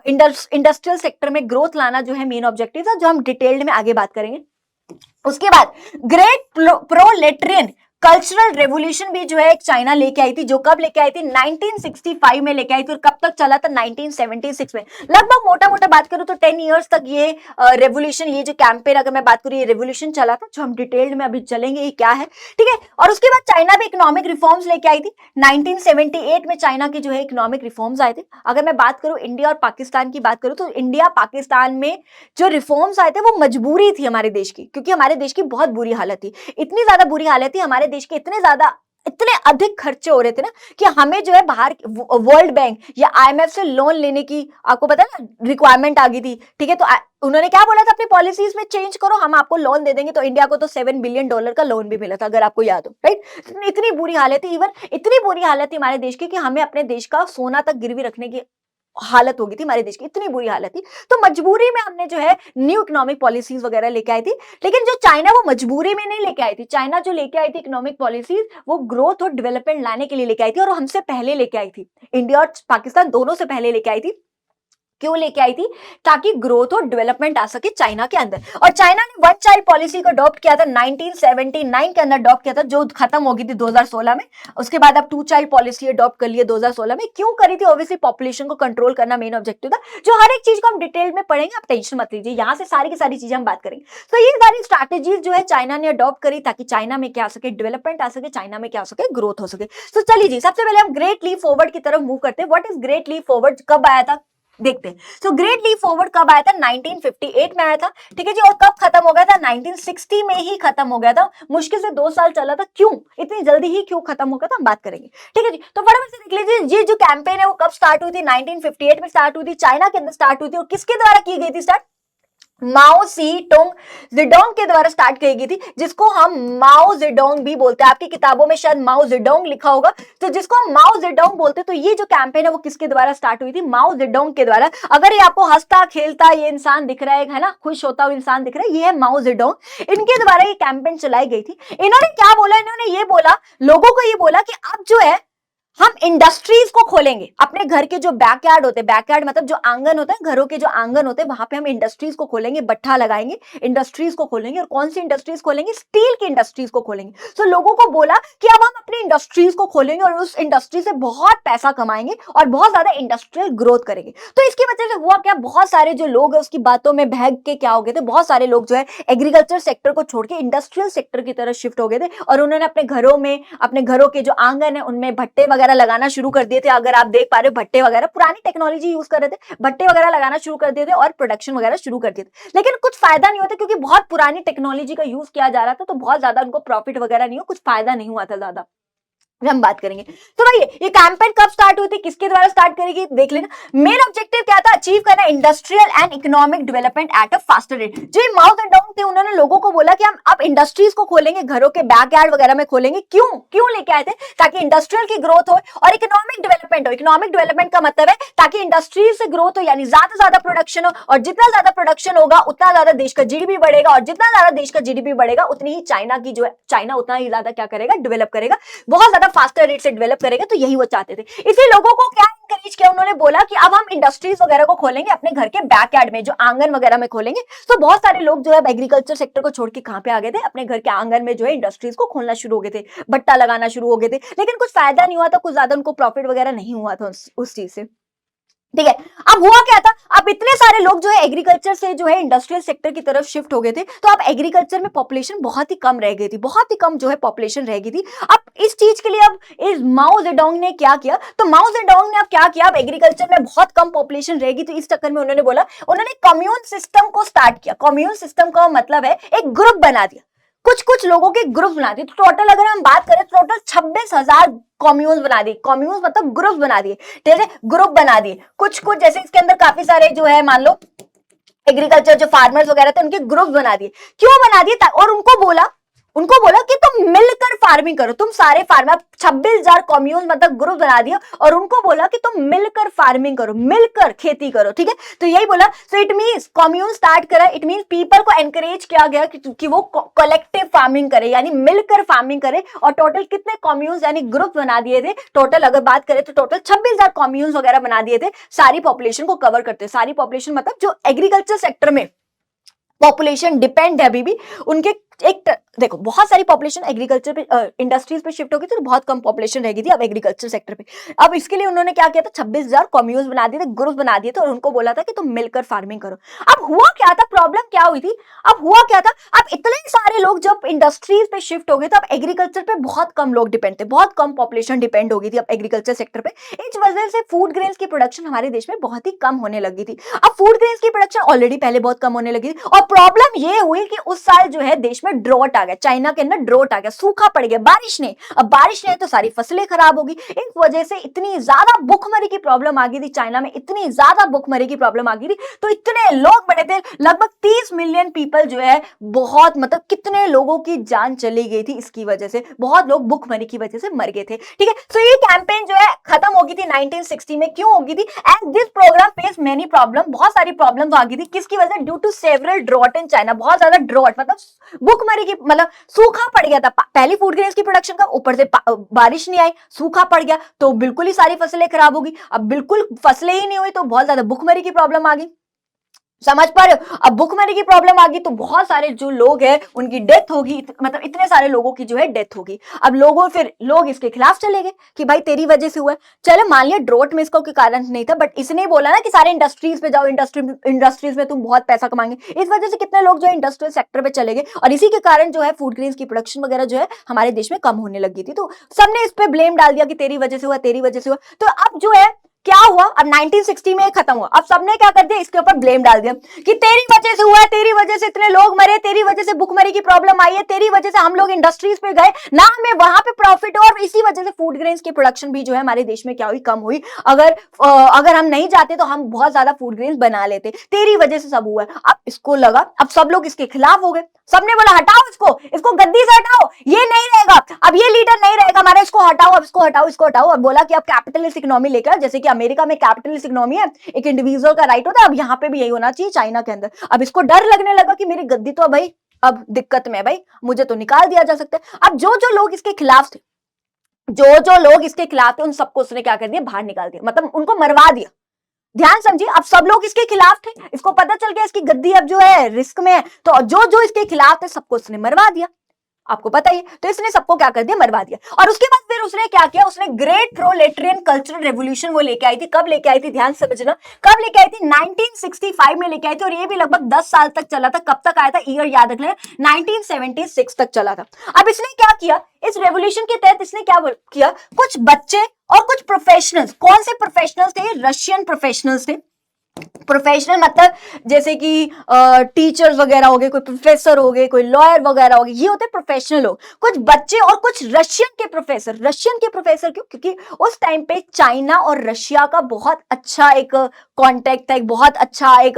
इंडस्ट्रियल सेक्टर में ग्रोथ लाना जो है मेन ऑब्जेक्टिव था, जो हम डिटेल्ड में आगे बात करेंगे। उसके बाद ग्रेट प्रोलेटेरियन कल्चरल रेवोल्यूशन भी जो है एक चाइना लेके आई थी, जो कब लेके आई थी? 1965 में लेके आई थी, और कब तक चला था? 1976 में। लगभग मोटा मोटा बात करूं तो 10 इयर्स तक ये रेवोल्यूशन, ये जो कैंपेन अगर मैं बात करूं, ये रेवोल्यूशन चला था, जो हम डिटेल्ड में अभी चलेंगे ये क्या है, ठीक है। और उसके बाद चाइना भी इकोनॉमिक रिफॉर्म्स लेके आई थी। 1978 में चाइना के जो है इकोनॉमिक रिफॉर्म्स आए थे। अगर मैं बात करूं इंडिया और पाकिस्तान की बात करूं, तो इंडिया पाकिस्तान में जो रिफॉर्म्स आए थे वो मजबूरी थी हमारे देश की, क्योंकि हमारे देश की बहुत बुरी हालत थी। इतनी ज्यादा बुरी हालत थी हमारे देश के, इतने अधिक खर्चे हो रहे थे ना, कि हमें जो है बाहर वर्ल्ड बैंक या आईएमएफ से लोन लेने की, आपको पता है ना, रिक्वायरमेंट आ गई थी, ठीक है। तो उन्होंने क्या बोला था? अपनी पॉलिसीज में चेंज करो, हम आपको लोन दे देंगे। तो इंडिया को तो $7 बिलियन का लोन भी मिला था, अगर आपको याद हो, राइट। इतनी बुरी हालत थी, इवन इतनी बुरी हालत थी हमारे देश की कि हमें अपने देश का सोना तक गिरवी रखने की हालत हो गई थी हमारे देश की, इतनी बुरी हालत थी। तो मजबूरी में हमने जो है न्यू इकोनॉमिक पॉलिसीज वगैरह लेके आई थी। लेकिन जो चाइना, वो मजबूरी में नहीं लेके आई थी। चाइना जो लेके आई थी इकोनॉमिक पॉलिसीज, वो ग्रोथ और डेवलपमेंट लाने के लिए लेके आई थी, और हमसे पहले लेके आई थी। इंडिया और पाकिस्तान दोनों से पहले लेके आई थी। क्यों लेके आई थी? ताकि ग्रोथ और डेवलपमेंट आ सके चाइना के अंदर। और चाइना ने वन चाइल्ड पॉलिसी को अडॉप्ट किया था 1979 के अंदर अडॉप्ट किया था, जो खत्म हो गई थी 2016 में। उसके बाद अब टू चाइल्ड पॉलिसी अडॉप्ट कर लिया 2016 में। क्यों करी थी? ऑब्वियसली पॉपुलेशन को कंट्रोल करना मेन ऑब्जेक्टिव था, जो हर एक चीज को हम डिटेल में पढ़ेंगे, आप टेंशन मत लीजिए, यहाँ से सारी की सारी चीजें हम बात करेंगे। तो ये सारी स्ट्रैटेजीज जो है चाइना ने अडॉप्ट करी, ताकि चाइना में क्या आ सके? डेवलपमेंट आ सके, चाइना में क्या आ सके? ग्रोथ हो सके। तो चलिए जी, सबसे पहले हम ग्रेट लीप फॉरवर्ड की तरफ मूव करते हैं। What is great leap forward? कब आया था देखते हैं। तो ग्रेट लीप फॉरवर्ड कब आया था? 1958 में आया था, ठीक है जी। और कब खत्म हो गया था? 1960 में ही खत्म हो गया था। मुश्किल से 2 साल चला था। क्यों इतनी जल्दी ही क्यों खत्म हो गया था, हम बात करेंगे, ठीक है जी। तो फटाफट से देख लीजिए, ये जो कैंपेन है वो कब स्टार्ट हुई थी? 1958 में स्टार्ट हुई थी, चाइना के अंदर स्टार्ट हुई थी। और किसके द्वारा की गई थी स्टार्ट? माओ सी टोंग जेडोंग के द्वारा स्टार्ट की गई थी, जिसको हम माओ जेडोंग भी बोलते हैं। आपकी किताबों में शायद माओ जेडोंग लिखा होगा, तो जिसको हम माओ जेडोंग बोलते हैं। तो ये जो कैंपेन है वो किसके द्वारा स्टार्ट हुई थी? माओ जेडोंग के द्वारा। अगर ये आपको हंसता खेलता ये इंसान दिख रहा है ना, खुश होता हुआ इंसान दिख रहा है, ये है माओ जेडोंग। इनके द्वारा ये कैंपेन चलाई गई थी। इन्होंने क्या बोला? इन्होंने ये बोला, लोगों को ये बोला कि अब जो है हम इंडस्ट्रीज को खोलेंगे, अपने घर के जो बैकयार्ड होते हैं, बैकयार्ड मतलब जो आंगन होता है, घरों के जो आंगन होते हैं, वहां पे हम इंडस्ट्रीज को खोलेंगे, भट्ठा लगाएंगे, इंडस्ट्रीज को खोलेंगे। और कौन सी इंडस्ट्रीज खोलेंगे? स्टील की इंडस्ट्रीज को खोलेंगे। तो लोगों को बोला कि अब हम अपनी इंडस्ट्रीज को खोलेंगे और उस इंडस्ट्री से बहुत पैसा कमाएंगे और बहुत ज्यादा इंडस्ट्रियल ग्रोथ करेंगे। तो इसकी वजह से हुआ क्या, बहुत सारे जो लोग है उसकी बातों में बहक के क्या हो गए थे, बहुत सारे लोग जो है एग्रीकल्चर सेक्टर को छोड़ के इंडस्ट्रियल सेक्टर की तरफ शिफ्ट हो गए थे और उन्होंने अपने घरों में, अपने घरों के जो आंगन है उनमें भट्टे वगैरह लगाना शुरू कर दिए थे। अगर आप देख पा रहे हो, भट्टे वगैरह पुरानी टेक्नोलॉजी यूज कर रहे थे, भट्टे वगैरह लगाना शुरू कर दिए थे और प्रोडक्शन वगैरह शुरू कर दिए थे। लेकिन कुछ फायदा नहीं होता क्योंकि बहुत पुरानी टेक्नोलॉजी का यूज किया जा रहा था, तो बहुत ज्यादा उनको प्रॉफिट वगैरह नहीं हो, कुछ फायदा नहीं हुआ था ज्यादा। हम बात करेंगे। तो भाई ये कैंपेन कब स्टार्ट हुई थी, किसके द्वारा स्टार्ट करेगी, देख लेना। मेन ऑब्जेक्टिव क्या था, अचीव करना industrial and economic development at a faster rate. जो माओ जेडोंग थे उन्होंने लोगों को बोला कि हम अब इंडस्ट्रीज को खोलेंगे, घरों के बैकयार्ड वगैरह में खोलेंगे। क्यों लेके आए थे? ताकि इंडस्ट्रियल की ग्रोथ हो और इकोनॉमिक डेवलपमेंट हो। इकोनॉमिक डेवलपमेंट का मतलब है ताकि इंडस्ट्रीज से ग्रोथ हो, यानी ज्यादा प्रोडक्शन हो, और जितना ज्यादा प्रोडक्शन होगा उतना ज्यादा देश का जीडीपी बढ़ेगा, और जितना ज्यादा देश का जीडीपी बढ़ेगा उतनी ही चाइना की जो है, चाइना उतना ही ज्यादा क्या करेगा, डेवलप करेगा, बहुत ज्यादा फास्टर रेट से डेवलप करेगा। तो यही वो चाहते थे। इसलिए लोगों को क्या इंकरेज किया, उन्होंने बोला कि अब हम इंडस्ट्रीज वगैरह को खोलेंगे अपने घर के बैकयार्ड में, जो आंगन वगैरह में खोलेंगे। तो बहुत सारे लोग जो है एग्रीकल्चर सेक्टर को छोड़ के कहां पे आ गए थे, अपने घर के आंगन में जो है इंडस्ट्रीज को खोलना शुरू हो गए थे, भट्टा लगाना शुरू हो गए थे। लेकिन कुछ फायदा नहीं हुआ था, कुछ ज्यादा उनको प्रॉफिट वगैरह नहीं हुआ था उस चीज से। ठीक है, अब हुआ क्या था, अब इतने सारे लोग जो है एग्रीकल्चर से जो है इंडस्ट्रियल सेक्टर की तरफ शिफ्ट हो गए थे, तो अब एग्रीकल्चर में पॉपुलेशन बहुत ही कम रह गई थी, बहुत ही कम जो है पॉपुलेशन रह गई थी। अब इस चीज के लिए अब इस माओ जेडोंग ने क्या किया, तो माओ जेडोंग ने अब क्या किया, अब एग्रीकल्चर में बहुत कम पॉपुलेशन रहेगी, तो इस चक्कर में उन्होंने बोला, उन्होंने कम्यून सिस्टम को स्टार्ट किया। कम्यून सिस्टम का मतलब है एक ग्रुप बना दिया, कुछ लोगों के ग्रुप बना दिए। तो टोटल अगर हम बात करें, टोटल 26,000 कम्यून्स बना दिए। कम्यून्स मतलब ग्रुप बना दिए, ठीक है, ग्रुप बना दिए। कुछ जैसे इसके अंदर काफी सारे जो है, मान लो एग्रीकल्चर जो फार्मर्स वगैरह थे उनके ग्रुप बना दिए। क्यों बना दिए? और उनको बोला कि तुम मिलकर फार्मिंग करो। तुम सारे फार्मर 26,000 कम्यून मतलब ग्रुप बना दिया और उनको बोला कि तुम मिलकर फार्मिंग करो, मिलकर खेती करो। ठीक है, तो यही बोला। So it means commune start करा, इट मींस पीपल को एनकरेज किया गया कि वो कलेक्टिव फार्मिंग करे, यानी मिलकर फार्मिंग करे। और टोटल कितने कम्यून्स यानी ग्रुप बना दिए थे, टोटल अगर बात करें तो टोटल 26,000 कम्यून्स वगैरह बना दिए थे, सारी पॉपुलेशन को कवर करते। सारी पॉपुलेशन मतलब जो एग्रीकल्चर सेक्टर में पॉपुलेशन डिपेंड है अभी भी उनके, एक देखो बहुत सारी पॉपुलेशन एग्रीकल्चर पे इंडस्ट्रीज पे शिफ्ट हो गई थी, तो बहुत कम पॉपुलेशन रह गई थी अब एग्रीकल्चर सेक्टर पे। अब इसके लिए उन्होंने क्या किया था, 26,000 कम्यून्स बना दिए थे, ग्रुप बना दिए थे और उनको बोला था कि तुम मिलकर फार्मिंग करो। अब हुआ क्या था, प्रॉब्लम क्या हुई थी, अब हुआ क्या था, अब इतने सारे लोग जब इंडस्ट्रीज पे शिफ्ट हो गए, तो अब एग्रीकल्चर पे बहुत कम लोग डिपेंड थे, बहुत कम पॉपुलेशन डिपेंड हो गई थी अब एग्रीकल्चर सेक्टर पे। इस वजह से फूड ग्रेन्स की प्रोडक्शन हमारे देश में बहुत ही कम होने लगी थी। अब फूड ग्रेन्स की प्रोडक्शन ऑलरेडी पहले बहुत कम होने लगी थी, और प्रॉब्लम ये हुई कि उस साल जो है देश में ड्रॉट आ गया, चाइना के अंदर ड्रॉट आ गया, सूखा पड़ गया, बारिश नहीं। अब बारिश नहीं तो सारी फसलें खराब होगी। इस वजह से इतनी ज्यादा भूखमरी की प्रॉब्लम आ गई थी चाइना में, इतनी ज्यादा भूखमरी की प्रॉब्लम आ गई थी, तो इतने लोग बड़े थे, लगभग 30 मिलियन पीपल जो है, बहुत मतलब कितने लोगों की जान चली गई थी इसकी वजह से, बहुत लोग भूखमरी की वजह से मर गए थे। ठीक है, तो ये कैंपेन जो है खत्म हो गई थी 1960 में। क्यों होगी थी? And this program face many problem, बहुत सारी प्रॉब्लम आ गई थी, किसकी वजह से? Due to several drought in China, बहुत ज्यादा ड्रॉट मतलब भूखमरी की, मतलब सूखा पड़ गया था। पहली फूड ग्रेन्स की प्रोडक्शन का, ऊपर से बारिश नहीं आई, सूखा पड़ गया, तो बिल्कुल ही सारी फसलें खराब होगी। अब बिल्कुल फसलें ही नहीं हुई तो बहुत ज्यादा भूखमरी की प्रॉब्लम आ गई, समझ पा रहे हो? अब भूखमरी की प्रॉब्लम आ गई तो बहुत सारे जो लोग हैं उनकी डेथ होगी, मतलब इतने सारे लोगों की जो है डेथ होगी। अब फिर लोग इसके खिलाफ चले गए कि भाई तेरी वजह से हुआ है। चलो मान लिया ड्रॉट में इसका कोई कारण नहीं था, बट इसने बोला ना कि सारे इंडस्ट्रीज पे जाओ, इंडस्ट्रीज में तुम बहुत पैसा कमाएंगे। इस वजह से कितने लोग जो है इंडस्ट्रियल सेक्टर पे चले गए, और इसी के कारण जो है फूड ग्रेन्स की प्रोडक्शन वगैरह जो है हमारे देश में कम होने लगी थी। तो सबने इस पे ब्लेम डाल दिया कि तेरी वजह से हुआ, तेरी वजह से हुआ। तो अब जो है क्या हुआ, अब 1960 में खत्म हुआ, अब सबने क्या कर दिया, इसके ऊपर ब्लेम डाल दिया कि तेरी वजह से हुआ है, तेरी वजह से इतने लोग मरे, तेरी वजह से भूखमरी की प्रॉब्लम आई है, तेरी वजह से हम लोग इंडस्ट्रीज पे गए ना, हमें वहां पे प्रॉफिट हो, और इसी वजह से फूड ग्रेन्स की प्रोडक्शन भी जो है हमारे देश में क्या हुई, कम हुई। अगर हम नहीं जाते तो हम बहुत ज्यादा फूड ग्रेन्स बना लेते, तेरी वजह से सब हुआ है। अब इसको लगा, अब सब लोग इसके खिलाफ हो गए, सबने बोला हटाओ इसको गद्दी से हटाओ, ये नहीं रहेगा, अब ये लीडर नहीं रहेगा हमारा, इसको हटाओ, अब इसको हटाओ, इसको हटाओ। अब बोला कि अब कैपिटलिस्ट इकोनॉमी लेकर, जैसे कि अमेरिका में कैपिटलिस्ट इकोनॉमी है, एक इंडिविजुअल का राइट होता है, अब यहाँ पे भी यही होना चाहिए चाइना के अंदर। अब इसको डर लगने लगा कि मेरी गद्दी तो भाई अब दिक्कत में है, भाई मुझे तो निकाल दिया जा सकता है। अब जो लोग इसके खिलाफ थे जो जो लोग इसके खिलाफ थे उन सबको उसने क्या कर दिया, बाहर निकाल दिया, मतलब उनको मरवा दिया। ध्यान समझिए, अब सब लोग इसके खिलाफ थे, इसको पता चल गया इसकी गद्दी अब जो है रिस्क में है, तो जो जो इसके खिलाफ थे सबको उसने मरवा दिया। आपको पता ही, तो इसने सबको क्या कर दिया, मरवा दिया। और उसके बाद फिर उसने क्या किया, उसने ग्रेट प्रोलेटेरियन कल्चरल रेवोल्यूशन वो लेके आई थी। कब लेके आई थी, ध्यान से समझना, कब लेके आई थी, 1965 में लेके आई थी, और ये भी लगभग 10 साल तक चला था। कब तक आया था, ईयर याद रख लें, 1976 तक चला था। अब इसने क्या किया, इस रेवोल्यूशन के तहत इसने क्या किया, कुछ बच्चे और कुछ प्रोफेशनल्स, कौन से प्रोफेशनल्स थे, रशियन प्रोफेशनल्स थे। प्रोफेशनल मतलब जैसे कि टीचर्स वगैरह हो गए, कोई प्रोफेसर हो गए, कोई लॉयर वगैरह हो गए, ये होते प्रोफेशनल लोग। कुछ बच्चे और कुछ रशियन के प्रोफेसर। रशियन के प्रोफेसर क्यों, क्योंकि उस टाइम पे चाइना और रशिया का बहुत अच्छा एक कांटेक्ट था, एक बहुत अच्छा एक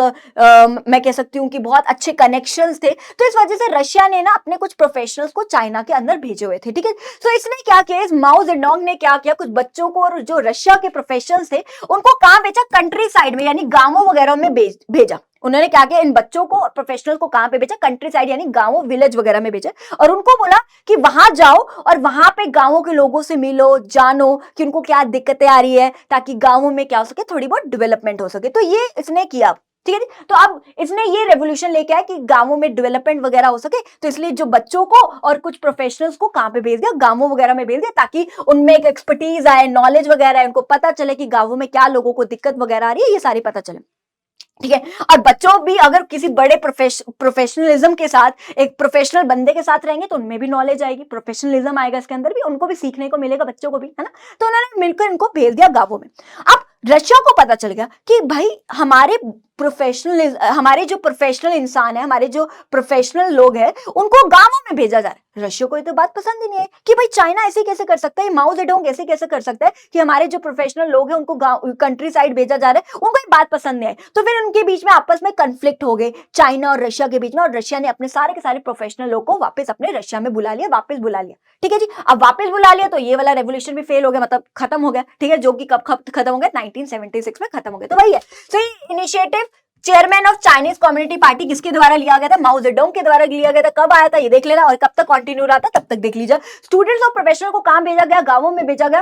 मैं कह सकती हूँ कि बहुत अच्छे कनेक्शंस थे। तो इस वजह से रशिया ने ना अपने कुछ प्रोफेशनल्स को चाइना के अंदर भेजे हुए थे, ठीक है। तो इसने क्या किया, इस माओ जेडोंग ने क्या किया, कुछ बच्चों को और जो रशिया के प्रोफेशनल्स थे उनको कहां भेजा, कंट्री साइड में, यानी गांवों वगैरह में भेजा। उन्होंने क्या किया, इन बच्चों को प्रोफेशनल को कहां पे भेजा, कंट्री साइड यानी गांवों विलेज वगैरह में भेजा, और उनको बोला कि वहां जाओ और वहां पे गांवों के लोगों से मिलो, जानो कि उनको क्या दिक्कतें आ रही है, ताकि गांवों में क्या हो सके, थोड़ी बहुत डेवलपमेंट हो सके। तो ये इसने किया, ठीक है जी। तो अब इसने ये रेवोल्यूशन लेके आया कि गांवों में डेवलपमेंट वगैरह हो सके, तो इसलिए जो बच्चों को और कुछ प्रोफेशनल्स को कहां पे भेज दिया, गांवों वगैरह में भेज दिया, ताकि उनमें एक एक्सपर्टीज आए, नॉलेज वगैरह है, उनको पता चले कि गांवों में क्या लोगों को दिक्कत वगैरह आ रही है, ये सारी पता चले, ठीक है। और बच्चों भी अगर किसी बड़े प्रोफेशनलिज्म के साथ, एक प्रोफेशनल बंदे के साथ रहेंगे तो उनमें भी नॉलेज आएगी, प्रोफेशनलिज्म आएगा इसके अंदर भी, उनको भी सीखने को मिलेगा, बच्चों को भी, है ना। तो उन्होंने मिलकर इनको भेज दिया गांवों में। अब रशिया को पता चल गया कि भाई हमारे जो प्रोफेशनल इंसान है, हमारे जो प्रोफेशनल लोग हैं, उनको गांवों में भेजा जा रहा है। रशिया को ये तो बात पसंद ही नहीं है कि भाई चाइना ऐसे कैसे कर सकता है, माओ जेडोंग ऐसे कैसे कर सकता है कि हमारे जो प्रोफेशनल लोग हैं उनको कंट्री साइड भेजा जा रहा है, उनको ये बात पसंद नहीं है। तो फिर उनके बीच में आपस में कंफ्लिक्ट हो गए, चाइना और रशिया के बीच में, और रशिया ने अपने सारे के सारे प्रोफेशनल लोग को वापस अपने रशिया में बुला लिया, वापस बुला लिया, ठीक है जी। अब वापस बुला लिया तो ये वाला रेवोल्यूशन भी फेल हो गया, मतलब खत्म हो गया, ठीक है, जो कि कब खत्म हो गया, 1976 में खत्म हो गया। तो वही है, तो ये initiative chairman of Chinese community party किसके द्वारा लिया गया था, माओ जेडोंग के द्वारा लिया गया था। कब आया था ये देख लेना, और कब तक कंटिन्यू रहा था तब तक देख लीजिए। स्टूडेंट्स और प्रोफेशनल को कहां भेजा गया, गांवों में भेजा गया,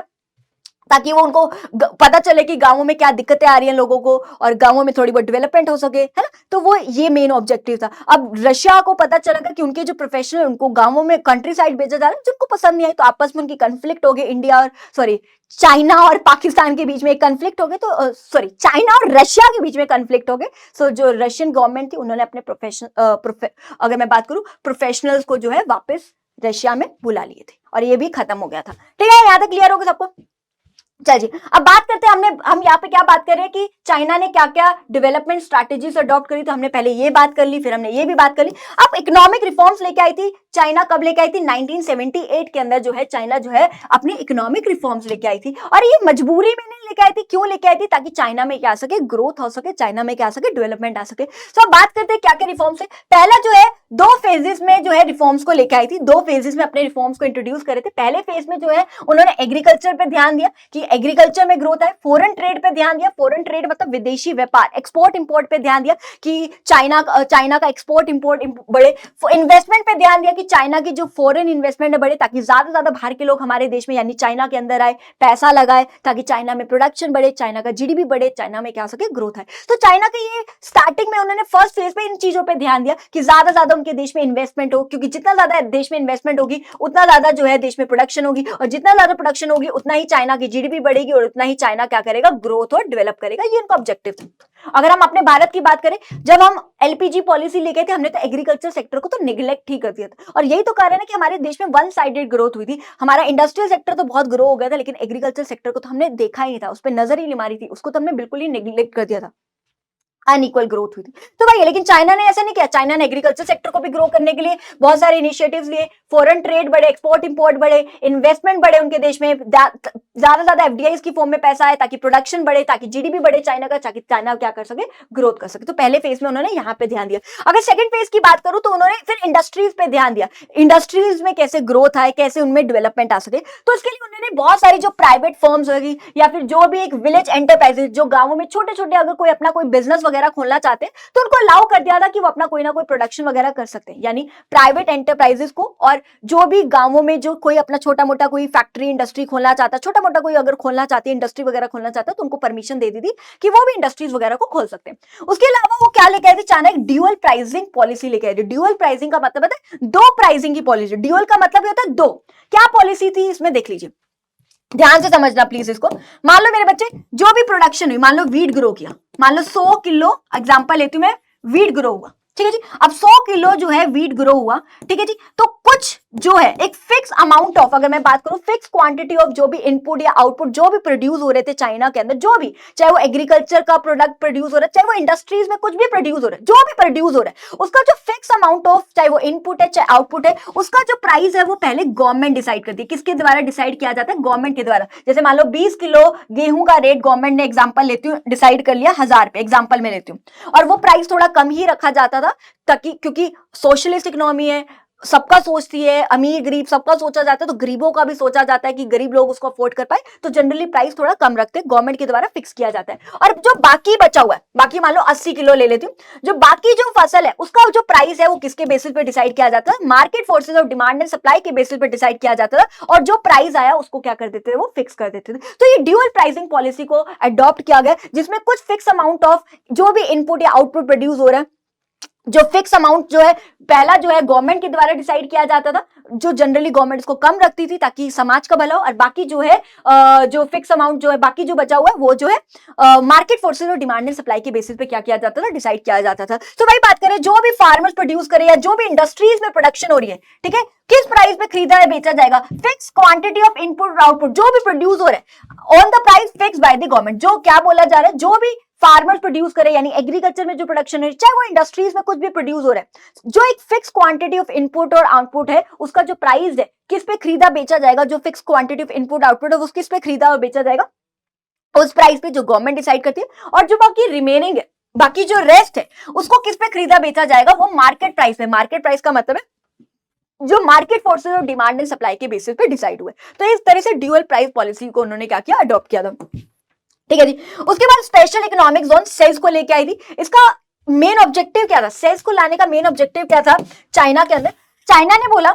ताकि वो उनको पता चले कि गांवों में क्या दिक्कतें आ रही हैं लोगों को, और गांवों में थोड़ी बहुत डेवलपमेंट हो सके, है ना। तो वो ये मेन ऑब्जेक्टिव था। अब रशिया को पता चला कि उनके जो प्रोफेशनल, उनको गांवों में कंट्री साइड भेजा जा रहा है, जिनको पसंद नहीं आई, तो आपस में उनकी कंफ्लिक्ट हो गई, इंडिया और चाइना और पाकिस्तान के बीच में एक कंफ्लिक्ट हो गए, तो चाइना और रशिया के बीच में कंफ्लिक्ट हो गए। सो जो रशियन गवर्नमेंट थी उन्होंने अपने अगर मैं बात करूं प्रोफेशनल्स को जो है वापस रशिया में बुला लिए थे, और ये भी खत्म हो गया था, ठीक है। यहां तक क्लियर होगा सबको। चलिए अब बात करते हैं, हम यहाँ पे क्या बात कर रहे हैं कि चाइना ने क्या क्या डेवलपमेंट स्ट्रैटेजीज अडॉप्ट करी। तो हमने पहले ये बात कर ली, फिर हमने ये भी बात कर ली। अब इकोनॉमिक रिफॉर्म्स लेके आई थी चाइना, कब लेके आई थी, 1978 के अंदर जो है चाइना जो है अपनी इकोनॉमिक रिफॉर्म्स लेके आई थी। और ये मजबूरी में नहीं लेके आई थी, क्यों लेके आई थी, ताकि चाइना में क्या आ सके, ग्रोथ हो सके, चाइना में क्या आ सके, डेवलपमेंट आ सके। तो अब बात करते हैं क्या क्या रिफॉर्म्स है। पहला जो है 2 फेजेस में जो है रिफॉर्म्स को लेके आई थी, 2 फेजेस में अपने रिफॉर्म्स को इंट्रोड्यूस करे थे। पहले फेज में जो है उन्होंने एग्रीकल्चर पे ध्यान दिया कि एग्रीकल्चर में ग्रोथ है, फॉरेन ट्रेड पे ध्यान दिया, फॉरेन ट्रेड मतलब विदेशी व्यापार, एक्सपोर्ट इंपोर्ट पे ध्यान दिया कि चाइना का एक्सपोर्ट इंपोर्ट बढ़े, इन्वेस्टमेंट पे ध्यान दिया कि चाइना की जो फॉरेन इन्वेस्टमेंट बढ़े, ताकि ज्यादा से ज्यादा बाहर के लोग हमारे देश में यानी चाइना के अंदर आए, पैसा लगाए, ताकि चाइना में प्रोडक्शन बढ़े, चाइना का जीडीपी बढ़े, चाइना में क्या सके, ग्रोथ है। तो चाइना के ये स्टार्टिंग में उन्होंने फर्स्ट फेज पे इन चीजों पे ध्यान दिया कि ज्यादा ज्यादा उनके देश में इन्वेस्टमेंट हो, क्योंकि जितना ज्यादा देश में इन्वेस्टमेंट होगी उतना ज्यादा जो है देश में प्रोडक्शन होगी, और जितना ज्यादा प्रोडक्शन होगी उतना ही चाइना की जीडीपी बढ़ेगी, और उतना ही चाइना क्या करेगा, ग्रोथ और डेवलप करेगा। ये उनका ऑब्जेक्टिव था। अगर हम अपने भारत की बात करें, जब हम एलपीजी पॉलिसी लेके थे, हमने तो एग्रीकल्चर सेक्टर को तो निगलेक्ट ही कर दिया था, और यही तो कारण है कि हमारे देश में वन साइडेड ग्रोथ हुई थी। हमारा इंडस्ट्रियल सेक्टर तो बहुत ग्रो हो गया था, लेकिन एग्रीकल्चर सेक्टर को तो हमने देखा ही नहीं था, उस पर नजर ही नहीं मारी थी, उसको तो हमने बिल्कुल ही निगलेक्ट कर दिया था, अनइक्वल ग्रोथ हुई थी। तो भाई लेकिन चाइना ने ऐसा नहीं किया, चाइना ने एग्रीकल्चर सेक्टर को भी ग्रो करने के लिए बहुत सारे इनिशिएटिव्स लिए, फॉरेन ट्रेड बढ़े, एक्सपोर्ट इंपोर्ट बढ़े, इन्वेस्टमेंट बढ़े उनके देश में, ज्यादा ज्यादा एफडीआईज की फॉर्म में पैसा आए, ताकि प्रोडक्शन बढ़े, ताकि जीडीपी बढ़े चाइना का, ताकि चाइना क्या कर सके, ग्रोथ कर सके। तो पहले फेज में उन्होंने यहाँ पे ध्यान दिया। अगर सेकंड फेज की बात करूं तो उन्होंने फिर इंडस्ट्रीज पे ध्यान दिया, इंडस्ट्रीज में कैसे ग्रोथ आए, कैसे उनमें डेवलपमेंट आ सके। तो इसके लिए उन्होंने बहुत सारी जो प्राइवेट फर्म्स होगी, या फिर जो भी एक विलेज एंटरप्राइजेस, जो गांवों में छोटे छोटे अगर कोई अपना कोई बिजनेस वगैरह वगैरह खोलना चाहते हैं तो उनको अलाउ कर दिया था कि वो अपना कोई ना कोई प्रोडक्शन वगैरह कर सकते हैं, यानी प्राइवेट एंटरप्राइजेस को, और जो भी गांवों में जो कोई अपना छोटा मोटा कोई फैक्ट्री इंडस्ट्री खोलना चाहता है, छोटा मोटा कोई अगर खोलना चाहती है इंडस्ट्री वगैरह खोलना चाहता है तो उनको परमिशन दे दी थी कि वो भी इंडस्ट्रीज वगैरह को खोल सकते हैं। उसके अलावा वो क्या लेके आए थे, चाइना एक ड्यूअल प्राइसिंग पॉलिसी लेके आए थे। ड्यूअल प्राइसिंग का मतलब है दो प्राइसिंग की पॉलिसी। ड्यूअल का मतलब होता है दो। क्या पॉलिसी थी इसमें देख लीजिए, ध्यान से समझना प्लीज इसको। मान लो मेरे बच्चे जो भी प्रोडक्शन हुई, मान लो वीट ग्रो किया, मान लो 100 किलो एग्जांपल लेती हूं मैं, वीट ग्रो हुआ, ठीक है जी। अब 100 किलो जो है वीट ग्रो हुआ, ठीक है जी, तो कुछ जो है एक फिक्स अमाउंट ऑफ, अगर मैं बात करूं फिक्स क्वांटिटी ऑफ जो भी इनपुट या आउटपुट जो भी प्रोड्यूस हो रहे थे चाइना के अंदर, जो भी, चाहे वो एग्रीकल्चर का प्रोडक्ट प्रोड्यूस हो रहा है, चाहे वो इंडस्ट्रीज में कुछ भी प्रोड्यूस हो रहा है, जो भी प्रोड्यूस हो रहा है उसका जो फिक्स अमाउंट ऑफ, चाहे वो इनपुट है चाहे आउटपुट है, उसका जो प्राइस है वो पहले गवर्नमेंट डिसाइड करती है। किसके द्वारा डिसाइड किया जाता है, गवर्नमेंट के द्वारा। जैसे मान लो 20 किलो गेहूं का रेट गवर्नमेंट ने, एग्जांपल लेती हूँ, डिसाइड कर लिया 1000 रुपए, एग्जांपल में लेती हूँ, और वो प्राइस थोड़ा कम ही रखा जाता था ताकि, क्योंकि सोशलिस्ट इकोनॉमी है, सबका सोचती है, अमीर गरीब सबका सोचा जाता है, तो गरीबों का भी सोचा जाता है कि गरीब लोग उसको अफोर्ड कर पाए, तो जनरली प्राइस थोड़ा कम रखते हैं, गवर्नमेंट के द्वारा फिक्स किया जाता है। और जो बाकी बचा हुआ है, बाकी मान लो 80 किलो ले लेती हूँ, जो बाकी जो फसल है उसका जो प्राइस है वो किसके बेसिस पे डिसाइड किया जाता है, market forces of demand and supply के बेसिस पे डिसाइड किया जाता था, और जो प्राइस आया उसको क्या कर देते थे, वो फिक्स कर देते थे। तो ये ड्यूअल प्राइसिंग पॉलिसी को अडॉप्ट किया गया, जिसमें कुछ फिक्स अमाउंट ऑफ जो भी इनपुट या आउटपुट प्रोड्यूस हो रहा है, जो फिक्स अमाउंट जो है पहला जो है गवर्नमेंट के द्वारा डिसाइड किया जाता था, जो जनरली गवर्नमेंट इसको कम रखती थी ताकि समाज का भला हो, और बाकी जो है जो फिक्स अमाउंट जो है बाकी जो बचा हुआ है वो जो है मार्केट फोर्सेस और डिमांड एंड सप्लाई के बेसिस पे क्या किया जाता था, डिसाइड किया जाता था। तो भाई बात करें जो भी फार्मर्स प्रोड्यूस करे या जो भी इंडस्ट्रीज में प्रोडक्शन हो रही है, ठीक है, किस प्राइस पे खरीदा है बेचा जाएगा, फिक्स क्वांटिटी ऑफ इनपुट और आउटपुट जो भी प्रोड्यूस हो रहा है on the price fix by the government. जो क्या बोला जा रहा है, जो भी फार्मर्स प्रोड्यूस करे, यानी एग्रीकल्चर में जो प्रोडक्शन है, चाहे वो इंडस्ट्रीज में कुछ भी प्रोड्यूस हो रहा है, जो एक फिक्स क्वांटिटी ऑफ इनपुट और आउटपुट है उसका जो प्राइस है किस पे खरीदा बेचा जाएगा, जो fix quantity of input output है उस किस पे खरीदा और बेचा जाएगा, उस प्राइस पे जो गवर्नमेंट डिसाइड करती है। और जो बाकी रिमेनिंग है, बाकी जो रेस्ट है उसको किस पे खरीदा बेचा जाएगा, वो मार्केट प्राइस पे। मार्केट प्राइस का मतलब है जो मार्केट फोर्सेस और डिमांड एंड सप्लाई के बेसिस पे डिसाइड हुए। तो इस तरह से ड्यूअल प्राइस पॉलिसी को उन्होंने क्या किया, अडॉप्ट किया था, ठीक है जी। उसके बाद स्पेशल इकोनॉमिक जोन सेल्स को लेके आई थी। इसका मेन ऑब्जेक्टिव क्या था, सेल्स को लाने का मेन ऑब्जेक्टिव क्या था चाइना के अंदर, चाइना ने बोला,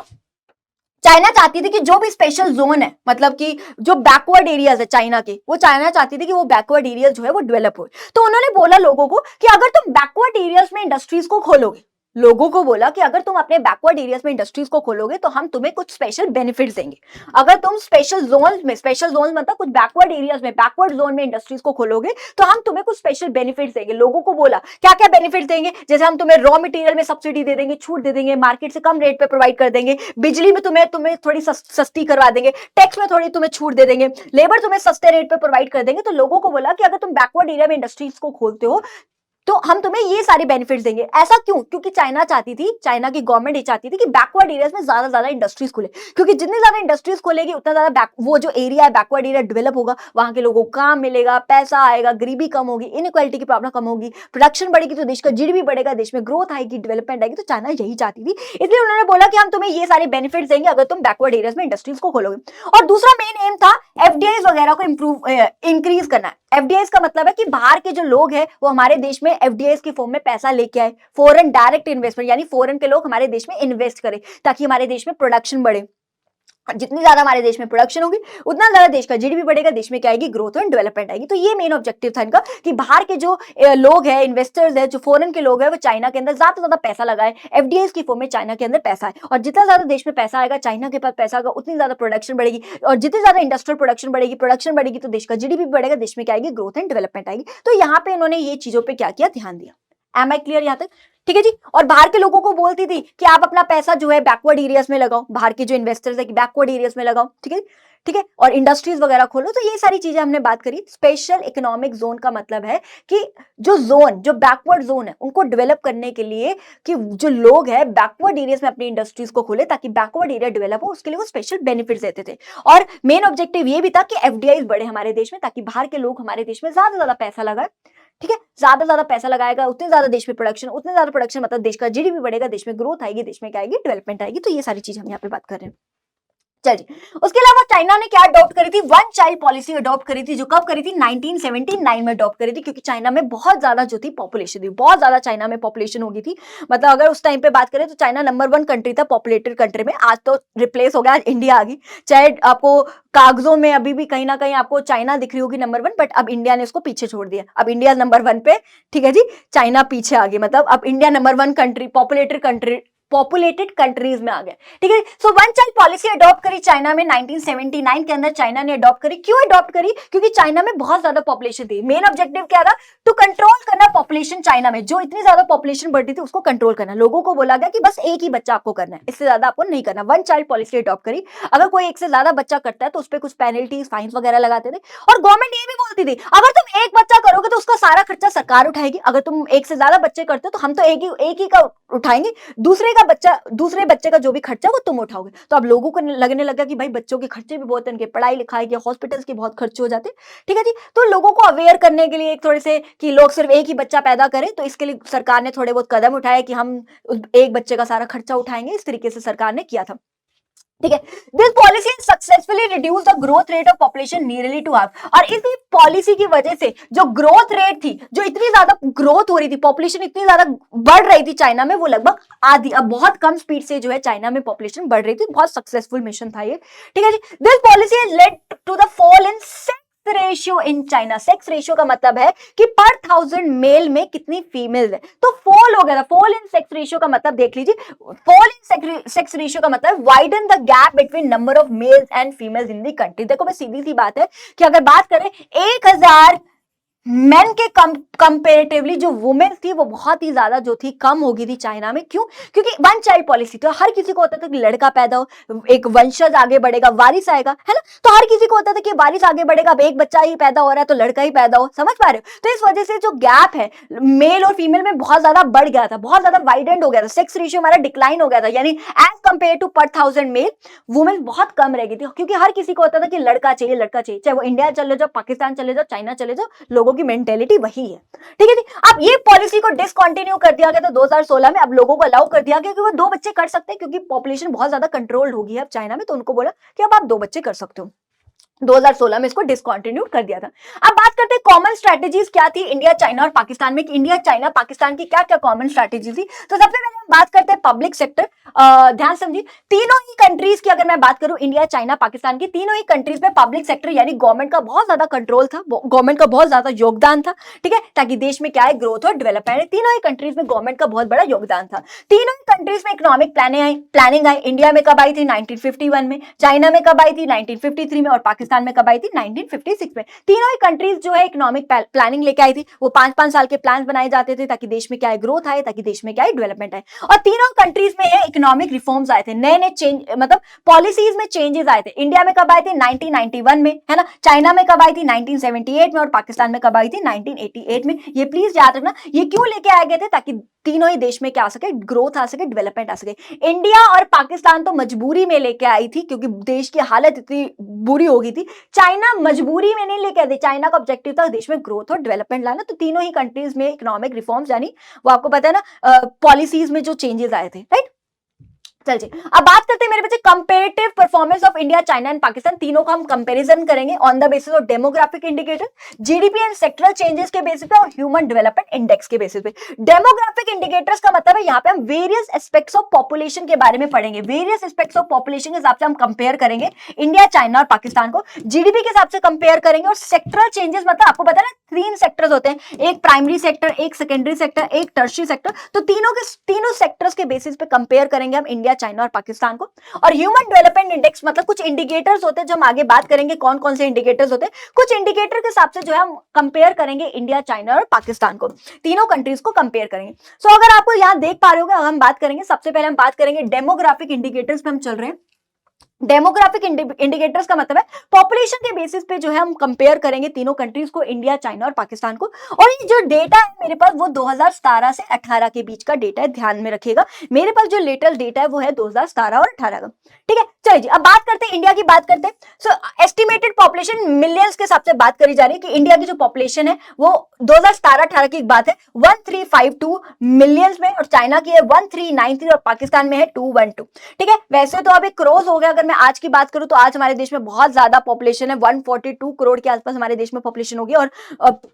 चाइना चाहती थी कि जो भी स्पेशल जोन है, मतलब कि जो बैकवर्ड एरियाज है चाइना के, वो चाइना चाहती थी कि वो बैकवर्ड एरियाज जो है वो डेवलप हो। तो उन्होंने बोला लोगों को कि अगर तुम बैकवर्ड एरियाज में इंडस्ट्रीज को खोलोगे, लोगों को बोला कि अगर तुम अपने बैकवर्ड एरियाज में इंडस्ट्रीज को खोलोगे तो हम तुम्हें कुछ स्पेशल बेनिफिट्स देंगे। अगर तुम स्पेशल जोन में, स्पेशल जोन मतलब कुछ बैकवर्ड एरियाज में, बैकवर्ड जोन में इंडस्ट्रीज को खोलोगे तो हम तुम्हें कुछ स्पेशल बेनिफिट्स देंगे। लोगों को बोला क्या क्या बेनिफिट्स देंगे, जैसे हम तुम्हें रॉ मटेरियल में सब्सिडी दे देंगे, छूट दे देंगे, मार्केट से कम रेट पे प्रोवाइड कर देंगे, बिजली में तुम्हें थोड़ी सस्ती करवा देंगे, टैक्स में थोड़ी तुम्हें छूट दे देंगे, लेबर तुम्हें सस्ते रेट पे प्रोवाइड कर देंगे। तो लोगों को बोला कि अगर तुम बैकवर्ड एरिया में इंडस्ट्रीज को खोलते हो तो हम तुम्हें ये सारे बेनिफिट्स देंगे। ऐसा क्यों, क्योंकि चाइना चाहती थी, चाइना की गवर्नमेंट ये चाहती थी कि बैकवर्ड एरियाज में ज्यादा इंडस्ट्रीज खुले, क्योंकि जितनी ज्यादा इंडस्ट्रीज खुलेगी उतना ज्यादा वो जो एरिया है बैकवर्ड एरिया डेवलप होगा, वहां के लोगों को काम मिलेगा, पैसा आएगा, गरीबी कम होगी, इनइक्वालिटी की प्रॉब्लम कम होगी, प्रोडक्शन बढ़ेगी तो देश का जीडीपी बढ़ेगा, देश में ग्रोथ आएगी, डेवलपमेंट आएगी। तो चाइना यही चाहती थी, इसलिए उन्होंने बोला कि हम तुम्हें ये सारे बेनिफिट्स देंगे अगर तुम बैकवर्ड एरियाज में इंडस्ट्रीज को खोलोगे। और दूसरा मेन एम था एफडीआई वगैरह को इंक्रीज करना है। एफडीआई का मतलब है कि बाहर के जो लोग हैं वो हमारे देश में एफडीआई के फॉर्म में पैसा लेके आए, फॉरेन डायरेक्ट इन्वेस्टमेंट, यानी फॉरेन के लोग हमारे देश में इन्वेस्ट करें ताकि हमारे देश में प्रोडक्शन बढ़े। जितनी ज्यादा हमारे देश में प्रोडक्शन होगी उतना ज्यादा देश का जीडीपी बढ़ेगा, देश में क्या आएगी, ग्रोथ एंड डेवलपमेंट आएगी। तो ये मेन ऑब्जेक्टिव था इनका कि बाहर के जो लोग हैं, इन्वेस्टर्स हैं, जो फॉरेन के लोग हैं, वो चाइना के अंदर ज्यादा से ज्यादा पैसा लगाए, एफडीआई की फॉर्म में चाइना के अंदर पैसा है। और जितना ज्यादा देश में पैसा आएगा, चाइना के पास पैसा होगा, उतनी ज्यादा प्रोडक्शन बढ़ेगी, और जितनी ज्यादा इंडस्ट्रियल प्रोडक्शन बढ़ेगी तो देश का जीडीपी बढ़ेगा, देश में क्या आएगी, ग्रोथ एंड डेवलपमेंट आएगी। तो यहाँ पे इन्होंने ये चीजों पर क्या किया, ध्यान दिया। एम आई क्लियर यहाँ तक, ठीक है जी। और बाहर के लोगों को बोलती थी कि आप अपना पैसा जो है बैकवर्ड एरियाज में लगाओ, बाहर के जो इन्वेस्टर्स है कि बैकवर्ड एरियाज में लगाओ, ठीक है, ठीक है, और इंडस्ट्रीज वगैरह खोलो। तो ये सारी चीजें हमने बात करी। स्पेशल इकोनॉमिक जोन का मतलब है कि जो जोन, जो बैकवर्ड जोन है, उनको डेवलप करने के लिए कि जो लोग हैं बैकवर्ड एरियाज में अपनी इंडस्ट्रीज को खोले ताकि बैकवर्ड एरिया डेवलप हो, उसके लिए वो स्पेशल बेनिफिट देते थे। और मेन ऑब्जेक्टिव ये भी था कि एफडीआई बढ़े हमारे देश में ताकि बाहर के लोग हमारे देश में ज्यादा पैसा लगाए, ठीक है, ज्यादा पैसा लगाएगा, उतने ज्यादा देश में प्रोडक्शन, उतने ज्यादा प्रोडक्शन मतलब देश का जीडीपी बढ़ेगा, देश में ग्रोथ आएगी, देश में क्या आएगी, डेवलपमेंट आएगी। तो ये सारी चीज हम यहाँ पे बात कर रहे हैं। चलिए, उसके अलावा चाइना ने क्या अडॉप्ट करी थी, वन चाइल्ड पॉलिसी अडॉप्ट करी थी, जो कब करी थी 1979 में अडॉप्ट करी थी, क्योंकि चाइना में बहुत ज्यादा जो थी पॉपुलेशन थी, बहुत ज्यादा चाइना में पॉपुलेशन हो गई थी। मतलब अगर उस टाइम पे बात करें तो चाइना नंबर 1 कंट्री था पॉपुलेटेड कंट्री में, आज तो रिप्लेस हो गया, आज इंडिया आ गई। चाहे आपको कागजों में अभी भी कहीं ना कहीं आपको चाइना दिख रही होगी नंबर 1, बट अब इंडिया ने उसको पीछे छोड़ दिया, अब इंडिया नंबर 1 पे, ठीक है जी, चाइना पीछे आ गई, मतलब अब India number 1 country populated countries में आ गए, ठीक है। So one child policy adopt करी चाइना में 1979 के अंदर, चाइना ने अडॉप्ट करी। क्यों अडॉप्ट करी, क्योंकि चाइना में बहुत ज्यादा पॉपुलेशन थी। मेन ऑब्जेक्टिव क्या था, टू कंट्रोल करना पॉपुलेशन, चाइना में जो इतनी ज्यादा पॉपुलेशन बढ़ रही थी उसको कंट्रोल करना। लोगों को बोला गया कि बस एक ही बच्चा आपको करना है, इससे ज्यादा आपको नहीं करना। वन चाइल्ड पॉलिसी अडॉप्ट करी, अगर कोई एक से ज्यादा बच्चा करता है तो उस पर कुछ पेनल्टीज फाइन्स वगैरह लगाते थे, और गवर्नमेंट ये भी बोलती थी अगर तुम एक बच्चा करोगे तो उसका सारा खर्चा सरकार उठाएगी, अगर तुम एक से ज्यादा बच्चे करते हो तो हम तो एक ही का उठाएंगे, दूसरे बच्चे का जो भी खर्चा वो तुम उठाओगे। तो अब लोगों को लगने लगा कि भाई बच्चों के खर्चे भी बहुत, इनके पढ़ाई लिखाई के, हॉस्पिटल्स के बहुत खर्चे हो जाते, ठीक है जी। तो लोगों को अवेयर करने के लिए एक थोड़े से कि लोग सिर्फ एक ही बच्चा पैदा करें, तो इसके लिए सरकार ने थोड़े बहुत कदम उठाए कि हम एक बच्चे का सारा खर्चा उठाएंगे, इस तरीके से सरकार ने किया था, ठीक है। This policy successfully reduce the growth rate of population nearly to half, और इसी पॉलिसी की वजह से जो ग्रोथ रेट थी, जो इतनी ज्यादा ग्रोथ हो रही थी, पॉपुलेशन इतनी ज्यादा बढ़ रही थी चाइना में, वो लगभग आधी, अब बहुत कम स्पीड से जो है चाइना में पॉपुलेशन बढ़ रही थी। बहुत सक्सेसफुल मिशन था ये, ठीक है जी। This policy has led to the fall in ratio in China. Sex ratio का मतलब है कि पर 1000 मेल में कितनी फीमेल्स है, तो फॉल हो गया था। फॉल इन सेक्स रेशियो का मतलब देख लीजिए, फॉल इन सेक्स रेशियो का मतलब widen the gap between number of males and females in the country. देखो मैं सीधी सी बात है कि अगर बात करें 1000 मेन के कंपेरेटिवली जो वुमेन थी वो बहुत ही ज्यादा जो थी कम हो गई थी चाइना में। क्यों, क्योंकि वन चाइल्ड पॉलिसी, तो हर किसी को होता था कि लड़का पैदा हो, एक वंशज आगे बढ़ेगा, वारिस आएगा, है ना। तो हर किसी को होता था कि वारिस आगे बढ़ेगा, अब एक बच्चा ही पैदा हो रहा है तो लड़का ही पैदा हो, समझ पा रहे हो। तो इस वजह से जो गैप है मेल और फीमेल में बहुत ज्यादा बढ़ गया था, बहुत ज्यादा वाइडेंड हो गया था, सेक्स रेशियो हमारा डिक्लाइन हो गया था, यानी एज कंपेयर टू पर 1000 मेल वुमेन बहुत कम रह गई थी, क्योंकि हर किसी को होता था कि लड़का चाहिए, लड़का चाहिए। चाहे वो इंडिया चले जाओ, पाकिस्तान चले जाओ, चाइना चले जाओ, लोगों की मेंटेलिटी वही है, ठीक है जी। अब ये पॉलिसी को डिसकंटिन्यू कर दिया गया था 2016 में। अब लोगों को अलाउ कर दिया गया कि वो 2 बच्चे कर सकते हैं, क्योंकि पॉपुलेशन बहुत ज्यादा कंट्रोल्ड होगी अब चाइना में, तो उनको बोला कि अब आप 2 बच्चे कर सकते हो। 2016 में इसको डिसकंटिन्यू कर दिया था। अब बात करते हैं कॉमन स्ट्रेटेजीज क्या थी इंडिया, चाइना और पाकिस्तान में, कि इंडिया, चाइना, पाकिस्तान की क्या क्या कॉमन स्ट्रेटेजी थी। तो सबसे पहले हम बात करते हैं पब्लिक सेक्टर। ध्यान समझिए, तीनों ही कंट्रीज की अगर मैं बात करूं, इंडिया, चाइना, पाकिस्तान की, तीनों ही कंट्रीज में पब्लिक सेक्टर यानी गवर्नमेंट का बहुत ज्यादा कंट्रोल था, गवर्नमेंट का बहुत ज्यादा योगदान था, ठीक है, ताकि देश में क्या है, ग्रोथ और डेवलपमेंट। तीनों ही कंट्रीज में गवर्नमेंट का बहुत बड़ा योगदान था। तीनों ही कंट्रीज में इकोनॉमिक प्लानिंग आई। इंडिया में कब आई थी, 1951 में, चाइना में कब आई थी, 1953 में, और पाकिस्तान में कब आई थी, 1956 में। तीनों ही कंट्रीज जो है इकोनॉमिक प्लानिंग लेके आई थी। वो 5-5 साल के प्लान बनाए जाते थे ताकि देश में क्या है, ग्रोथ आए, ताकि देश में क्या है, डेवलपमेंट आए। और तीनों कंट्रीज में इकोनॉमिक रिफॉर्म्स आए थे, नए नए चेंज, मतलब पॉलिसीज में चेंजेस आए थे। इंडिया में कब आए थे, 1991 में, है ना। चाइना में कब आई थी, 1978 में, और पाकिस्तान में कब आई थी, 1988 में। ये प्लीज याद रखना, ये क्यों लेके आए गए थे, ताकि तीनों ही देश में क्या आ सके, ग्रोथ आ सके, डेवलपमेंट आ सके। इंडिया और पाकिस्तान तो मजबूरी में लेके आई थी, क्योंकि देश की हालत इतनी बुरी हो गई थी। चाइना मजबूरी में नहीं लेके आई थी, चाइना का ऑब्जेक्टिव था देश में ग्रोथ और डेवलपमेंट लाना। तो तीनों ही कंट्रीज में इकोनॉमिक रिफॉर्म्स, यानी वो आपको पता है ना, पॉलिसीज में जो चेंजेस आए थे, राइट। चलिए अब बात करते हैं मेरे बच्चे comparative performance of India, China and Pakistan. तीनों का हम कंपैरिजन करेंगे on the basis of demographic indicator, GDP and sectoral changes के बेसिस पे, और ह्यूमन डेवलपमेंट इंडेक्स के बेसिस पे। डेमोग्राफिक इंडिकेटर्स का मतलब है यहाँ पे हम वेरियस एस्पेक्ट्स ऑफ पॉपुलेशन के बारे में पढ़ेंगे, वेरियस एस्पेक्ट्स ऑफ पॉपुलेशन के हिसाब से हम कंपेयर करेंगे इंडिया, चाइना और पाकिस्तान को, जीडीपी के हिसाब से कंपेयर करेंगे। और सेक्टरल चेंजेस मतलब आपको पता है ना, 3 सेक्टर्स होते हैं, एक प्राइमरी सेक्टर, एक सेकेंडरी सेक्टर, एक टर्शियरी सेक्टर। तो तीनों सेक्टर्स के बेसिस पे कंपेयर करेंगे हम इंडिया, चाइना और पाकिस्तान को। और ह्यूमन डेवलपमेंट इंडेक्स मतलब कुछ इंडिकेटर्स होते हैं, जो हम आगे बात करेंगे कौन कौन से इंडिकेटर्स होते हैं। कुछ इंडिकेटर के हिसाब से जो है हम कंपेयर करेंगे इंडिया, चाइना और पाकिस्तान को, तीनों कंट्रीज को कंपेयर करेंगे। सो अगर आपको यहां देख पा रहे हो, हम बात करेंगे, सबसे पहले हम बात करेंगे डेमोग्राफिक इंडिकेटर्स पे हम चल रहे हैं। डेमोग्राफिक इंडिकेटर्स का मतलब है पॉपुलेशन के बेसिस पे जो है हम कंपेयर करेंगे तीनों कंट्रीज को, इंडिया, चाइना और पाकिस्तान को। और ये जो डेटा है मेरे पास वो 2017 से 18 के बीच का डेटा है, ध्यान में रखिएगा। मेरे पास जो लेटेस्ट डेटा है वो है 2017 और 18 का, ठीक है। चलिए जी अब बात करते हैं इंडिया की, बात करते हैं। सो एस्टिमेटेड पॉपुलेशन मिलियंस के हिसाब से बात करी जा रही है कि इंडिया की जो पॉपुलेशन है वो 2017-18 की बात है 1352 मिलियंस में, और चाइना की है 1393, और पाकिस्तान में है 212, ठीक है। वैसे तो अब एक क्रॉस हो गया, अगर मैं मैं आज की बात करूं तो आज हमारे देश में बहुत ज्यादा पॉपुलेशन है, 142 करोड़ के आसपास हमारे देश में पॉपुलेशन होगी और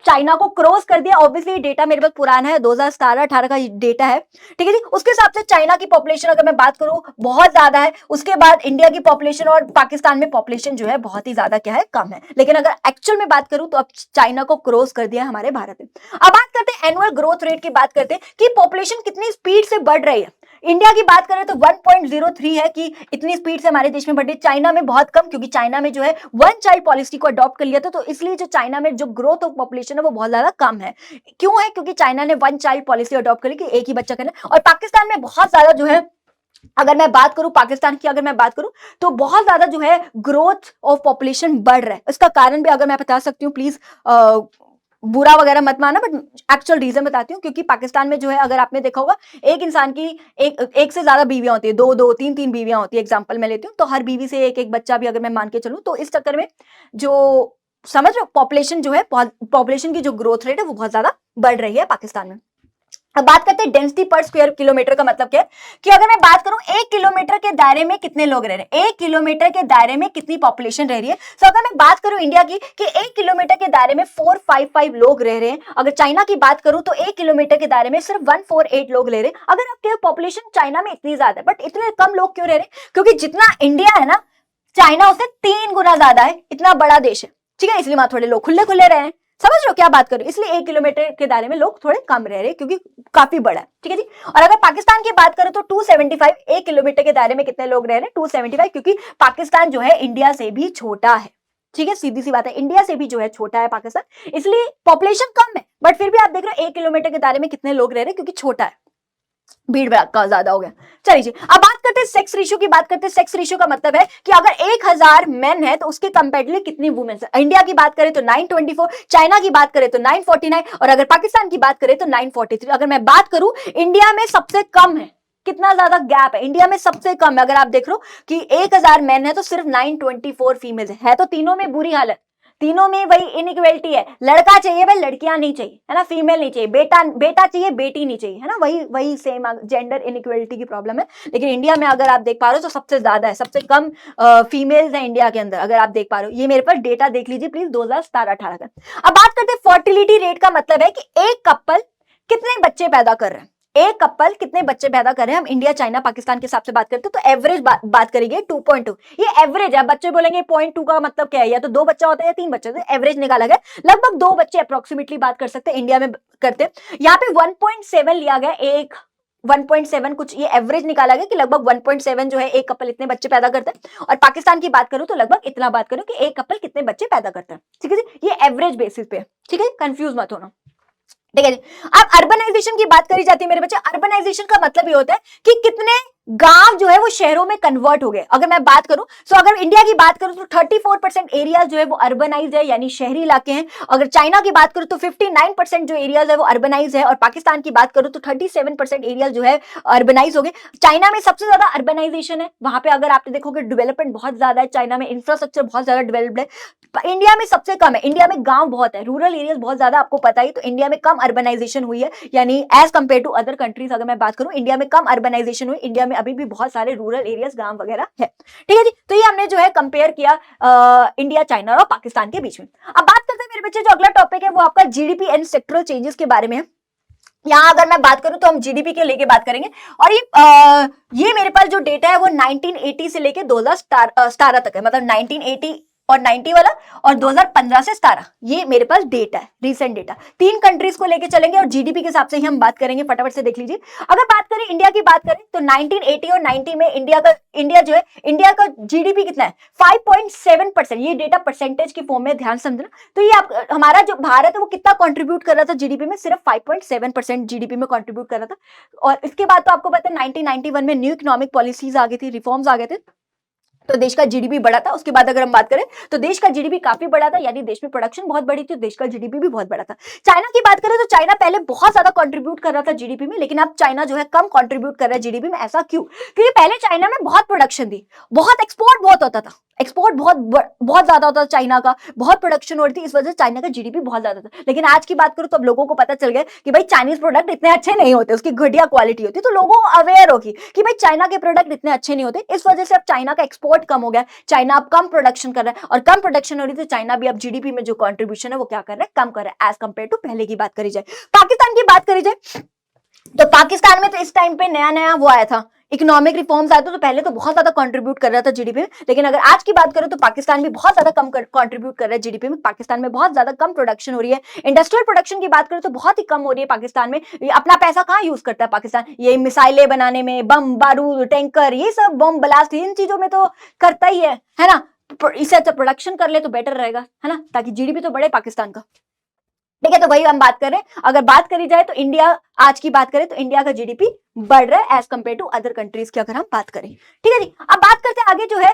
चाइना को क्रॉस कर दिया। ऑब्वियसली डेटा मेरे पास पुराना है, 2017-18 का डेटा है, ठीक है जी। उसके हिसाब से चाइना की पॉपुलेशन अगर मैं बात करूं बहुत ज्यादा है, उसके बाद इंडिया की पॉपुलेशन और पाकिस्तान में पॉपुलेशन जो है बहुत ही ज्यादा क्या है, कम है। लेकिन अगर एक्चुअल में बात करूं तो अब चाइना को क्रॉस कर दिया हमारे भारत ने। अब बात करते हैं एनुअल ग्रोथ रेट की, बात करते हैं कि पॉपुलेशन कितनी स्पीड से बढ़ रही है। इंडिया की बात करें तो 1.03 है कि इतनी स्पीड से हमारे देश में बढ़ रही है। चाइना में बहुत कम, क्योंकि चाइना में जो है वन चाइल्ड पॉलिसी को अडॉप्ट कर लिया था, तो इसलिए जो चाइना में जो ग्रोथ ऑफ पॉपुलेशन है वो बहुत ज्यादा कम है। क्यों है? क्योंकि चाइना ने वन चाइल्ड पॉलिसी अडॉप्ट कर ली कि एक ही बच्चा करना। और पाकिस्तान में बहुत ज्यादा जो है, अगर मैं बात करूं पाकिस्तान की, अगर मैं बात करूं तो बहुत ज्यादा जो है ग्रोथ ऑफ पॉपुलेशन बढ़ रहा है। इसका कारण भी अगर मैं बता सकती हूँ, प्लीज बुरा वगैरह मत माना, बट एक्चुअल रीजन बताती हूँ। क्योंकि पाकिस्तान में जो है, अगर आपने देखा होगा, एक इंसान की एक से ज्यादा बीवियां होती है, दो दो तीन तीन बीवियां होती है, एग्जांपल मैं लेती हूँ, तो हर बीवी से एक एक बच्चा भी अगर मैं मान के चलूं, तो इस चक्कर में जो समझ रहे हो पॉपुलेशन जो है, पॉपुलेशन की जो ग्रोथ रेट है वो बहुत ज्यादा बढ़ रही है पाकिस्तान में। अब बात करते हैं डेंसिटी पर स्क्वायर किलोमीटर का मतलब क्या है कि अगर मैं बात करूं 1 किलोमीटर के दायरे में कितने लोग रह रहे हैं, 1 किलोमीटर के दायरे में कितनी पॉपुलेशन रह रही है। तो अगर मैं बात करूं इंडिया की कि 1 किलोमीटर के दायरे में 455 लोग रह रहे हैं। अगर चाइना की बात करूं तो 1 किलोमीटर के दायरे में सिर्फ 148 लोग रह रहे हैं। अगर आपके पॉपुलेशन चाइना में इतनी ज्यादा है, बट इतने कम लोग क्यों रह रहे हैं? क्योंकि जितना इंडिया है ना, चाइना उससे 3 गुना ज्यादा है, इतना बड़ा देश है, ठीक है। इसलिए वहां थोड़े लोग खुले खुले रहे हैं, समझ रहे हो क्या बात करूं? इसलिए 1 किलोमीटर के दायरे में लोग थोड़े कम रह रहे हैं, क्योंकि काफी बड़ा है, ठीक है जी। और अगर पाकिस्तान की बात करें तो 275, 1 किलोमीटर के दायरे में कितने लोग रह रहे हैं? 275, क्योंकि पाकिस्तान जो है इंडिया से भी छोटा है, ठीक है, सीधी सी बात है, इंडिया से भी जो है छोटा है पाकिस्तान, इसलिए पॉपुलेशन कम है, बट फिर भी आप देख रहे हो 1 किलोमीटर के दायरे में कितने लोग रह रहे हैं, क्योंकि छोटा है, भीड़ भड़का ज्यादा हो गया। चलिए अब बात करते हैं सेक्स रेशियो की। बात करते हैं सेक्स रेशियो का मतलब है कि अगर 1000 मेन है तो उसके कंपैरेटिवली कितनी वुमेन्स है। इंडिया की बात करें तो 924, चाइना की बात करें तो 949, और अगर पाकिस्तान की बात करें तो 943। अगर मैं बात करूं इंडिया में सबसे कम है, कितना ज्यादा गैप है, इंडिया में सबसे कम है। अगर आप देख लो कि 1000 मेन है तो सिर्फ 924 फीमेल है, तो तीनों में बुरी हालत, तीनों में वही इनइक्वालिटी है। लड़का चाहिए भाई, लड़कियां नहीं चाहिए, है ना, फीमेल नहीं चाहिए, बेटा चाहिए, बेटी नहीं चाहिए, है ना, वही सेम जेंडर इनइक्वालिटी की प्रॉब्लम है। लेकिन इंडिया में अगर आप देख पा रहे हो तो सबसे ज्यादा है, सबसे कम फीमेल्स है इंडिया के अंदर, अगर आप देख पा रहे हो। ये मेरे पास डेटा देख लीजिए प्लीज, 2017-18 का। अब बात करते हैं फर्टिलिटी रेट का मतलब है कि एक कपल कितने बच्चे पैदा कर रहे हैं, एक कपल कितने बच्चे पैदा कर रहे हैं। हम इंडिया चाइना पाकिस्तान के हिसाब से बात करते हैं तो एवरेज बात करेंगे 2.2, ये एवरेज है। बच्चे बोलेंगे 0.2 का मतलब क्या है, या तो 2 बच्चा होता है या 3 बच्चे, तो एवरेज निकाला गया, लगभग 2 बच्चे अप्रोक्सीमेटली बात कर सकते हैं इंडिया में करते हैं। यहाँ पे 1.7 लिया गया, एक 1.7 कुछ ये एवरेज निकाला गया कि लगभग 1.7 जो है एक कपल इतने बच्चे पैदा करते हैं। और पाकिस्तान की बात करूं तो लगभग इतना बात करूं कि एक कपल कितने बच्चे पैदा करते हैं, ठीक है जी, ये एवरेज बेसिस पे, ठीक है, कंफ्यूज मत होना, ठीक है जी। अब अर्बनाइजेशन की बात करी जाती है मेरे बच्चे। अर्बनाइजेशन का मतलब ये होता है कि कितने गांव जो है वो शहरों में कन्वर्ट हो गए। अगर मैं बात करूं तो अगर इंडिया की बात करूं तो 34% एरिया जो है वो अर्बनाइज है, यानी शहरी इलाके हैं। अगर चाइना की बात करूं तो 59% जो एरियाज है वो अर्बनाइज है, और पाकिस्तान की बात करूं तो 37% एरिया जो है अर्बनाइज हो गए। चाइना में सबसे ज्यादा अर्बनाइजेशन है, वहां पे अगर आप देखोगे डेवलपमेंट बहुत ज्यादा है, चाइना में इंफ्रास्ट्रक्चर बहुत ज्यादा डेवलप्ड है। इंडिया में सबसे कम है, इंडिया में गांव बहुत है, रूरल एरियाज बहुत ज्यादा, आपको पता ही, तो इंडिया में कम अर्बनाइजेशन हुई है, यानी as compare to other countries अगर मैं बात करूं इंडिया में कम अर्बनाइजेशन हुई। इंडिया में अभी भी बहुत सारे रूरल एरियाज गांव वगैरह है, ठीक है जी। तो ये हमने जो है कंपेयर किया इंडिया, चाइना और पाकिस्तान के बीच में। अब बात करते हैं मेरे बच्चे, जो अगला टॉपिक है वो आपका जीडीपी एंड सेक्टरल चेंजेस के बारे में है। यहाँ अगर मैं बात करूं तो हम जीडीपी के लेके बात करेंगे, और ये मेरे पास जो डेटा है वो 1980 से लेके 2017 तक है, मतलब 1980 और 90 वाला, और 2015 से 17, ये मेरे पास डेटा है, रीसेंट डेटा। 3 कंट्रीज को लेके चलेंगे और जीडीपी के हिसाब से ही हम बात करेंगे, फटाफट से देख लीजिए। अगर बात करें इंडिया की, बात करें तो 1980 और 90 में इंडिया का जीडीपी कितना है, 5.7%। ये डेटा परसेंटेज की फॉर्म में, ध्यान समझना। तो ये हमारा जो भारत है वो कितना कंट्रीब्यूट कर रहा था जीडीपी में, सिर्फ 5.7% जीडीपी में कंट्रीब्यूट कर रहा था। और इसके बाद तो आपको पता है 1991 में न्यू इकोनॉमिक पॉलिसीज आ गई थी, रिफॉर्म्स आ गए थे, तो देश का जीडीपी बढ़ा था। उसके बाद अगर हम बात करें तो देश का जीडीपी काफी बढ़ा था, यानी देश में प्रोडक्शन बहुत बड़ी थी, देश का जीडीपी भी बहुत बड़ा था। चाइना की बात करें तो चाइना पहले बहुत ज्यादा कंट्रीब्यूट कर रहा था जीडीपी में, लेकिन अब चाइना जो है कम कंट्रीब्यूट कर रहा है जीडीपी में। ऐसा क्यों? क्योंकि पहले चाइना में बहुत प्रोडक्शन थी, बहुत एक्सपोर्ट बहुत होता था, एक्सपोर्ट बहुत ज्यादा होता था चाइना का, बहुत प्रोडक्शन हो रही थी, इस वजह से चाइना का जीडीपी बहुत ज्यादा था। लेकिन आज की बात करूं तो अब लोगों को पता चल गया कि भाई चाइनीज प्रोडक्ट इतने अच्छे नहीं होते, उसकी घटिया क्वालिटी होती है, तो लोगों को अवेयर होगी कि भाई चाइना के प्रोडक्ट इतने अच्छे नहीं होते। इस वजह से अब चाइना का एक्सपोर्ट इंपोर्ट कम हो गया, चाइना अब कम प्रोडक्शन कर रहा है, और कम प्रोडक्शन हो रही है तो चाइना भी अब जीडीपी में जो कंट्रीब्यूशन है वो क्या कर रहा है, कम कर रहा है एज कंपेयर टू पहले की बात करी जाए। पाकिस्तान की बात करी जाए तो पाकिस्तान में तो इस टाइम पे नया नया वो आया था, इकोनॉमिक रिफॉर्म्स आए थे, तो पहले तो बहुत ज्यादा कंट्रीब्यूट कर रहा था जीडीपी में, लेकिन अगर आज की बात करें तो पाकिस्तान भी बहुत ज्यादा कम कंट्रीब्यूट कर रहा है जीडीपी में। पाकिस्तान में बहुत ज्यादा कम प्रोडक्शन हो रही है, इंडस्ट्रियल प्रोडक्शन की बात करें तो बहुत ही कम हो रही है पाकिस्तान में। ये अपना पैसा कहाँ यूज करता है पाकिस्तान, ये मिसाइलें बनाने में, बम बारूद टैंकर ये सब बम ब्लास्ट इन चीजों में तो करता ही है ना। इससे अच्छा प्रोडक्शन कर ले तो बेटर रहेगा, है ना, ताकि जीडीपी तो बढ़े पाकिस्तान का। ठीक है, तो वही हम बात कर रहे हैं। अगर बात करी जाए तो इंडिया, आज की बात करें तो इंडिया का जीडीपी बढ़ रहा है as compare to other countries की अगर हम बात करें। ठीक है जी, अब बात करते हैं आगे जो है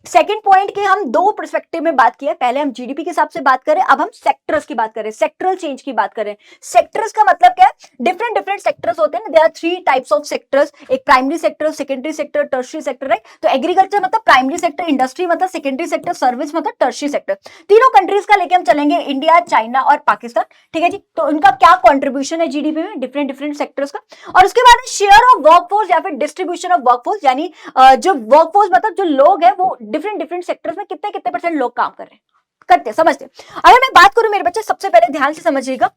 सेकंड पॉइंट के, हम दो पर्सपेक्टिव में बात किया, पहले हम जीडीपी के हिसाब से बात करें, अब हम सेक्टर्स की बात करें, सेक्टरल चेंज की बात करें। सेक्टर्स का मतलब क्या है, डिफरेंट डिफरेंट सेक्टर्स होते हैं ना, there are 3 types of sectors, एक primary sector, secondary sector, tertiary sector, right. तो एग्रीकल्चर मतलब प्राइमरी सेक्टर, इंडस्ट्री मतलब सेकेंडरी सेक्टर, सर्विस मतलब टर्शियरी सेक्टर। तीनों कंट्रीज का लेके हम चलेंगे, इंडिया, चाइना और पाकिस्तान। ठीक है जी, तो उनका क्या कॉन्ट्रीब्यूशन है जीडीपी में, डिफरेंट डिफरेंट सेक्टर्स का। और उसके बाद शेयर ऑफ वर्कफोर्स या फिर डिस्ट्रीब्यूशन ऑफ वर्कफोर्स, यानी जो वर्कफोर्स मतलब जो लोग हैं वो डिफरेंट डिफरेंट सेक्टर्स में कितने कितने परसेंट लोग काम कर रहे हैं, करते हैं, समझते हैं। अगर मैं बात करूं मेरे बच्चे, सबसे पहले ध्यान से समझिएगा,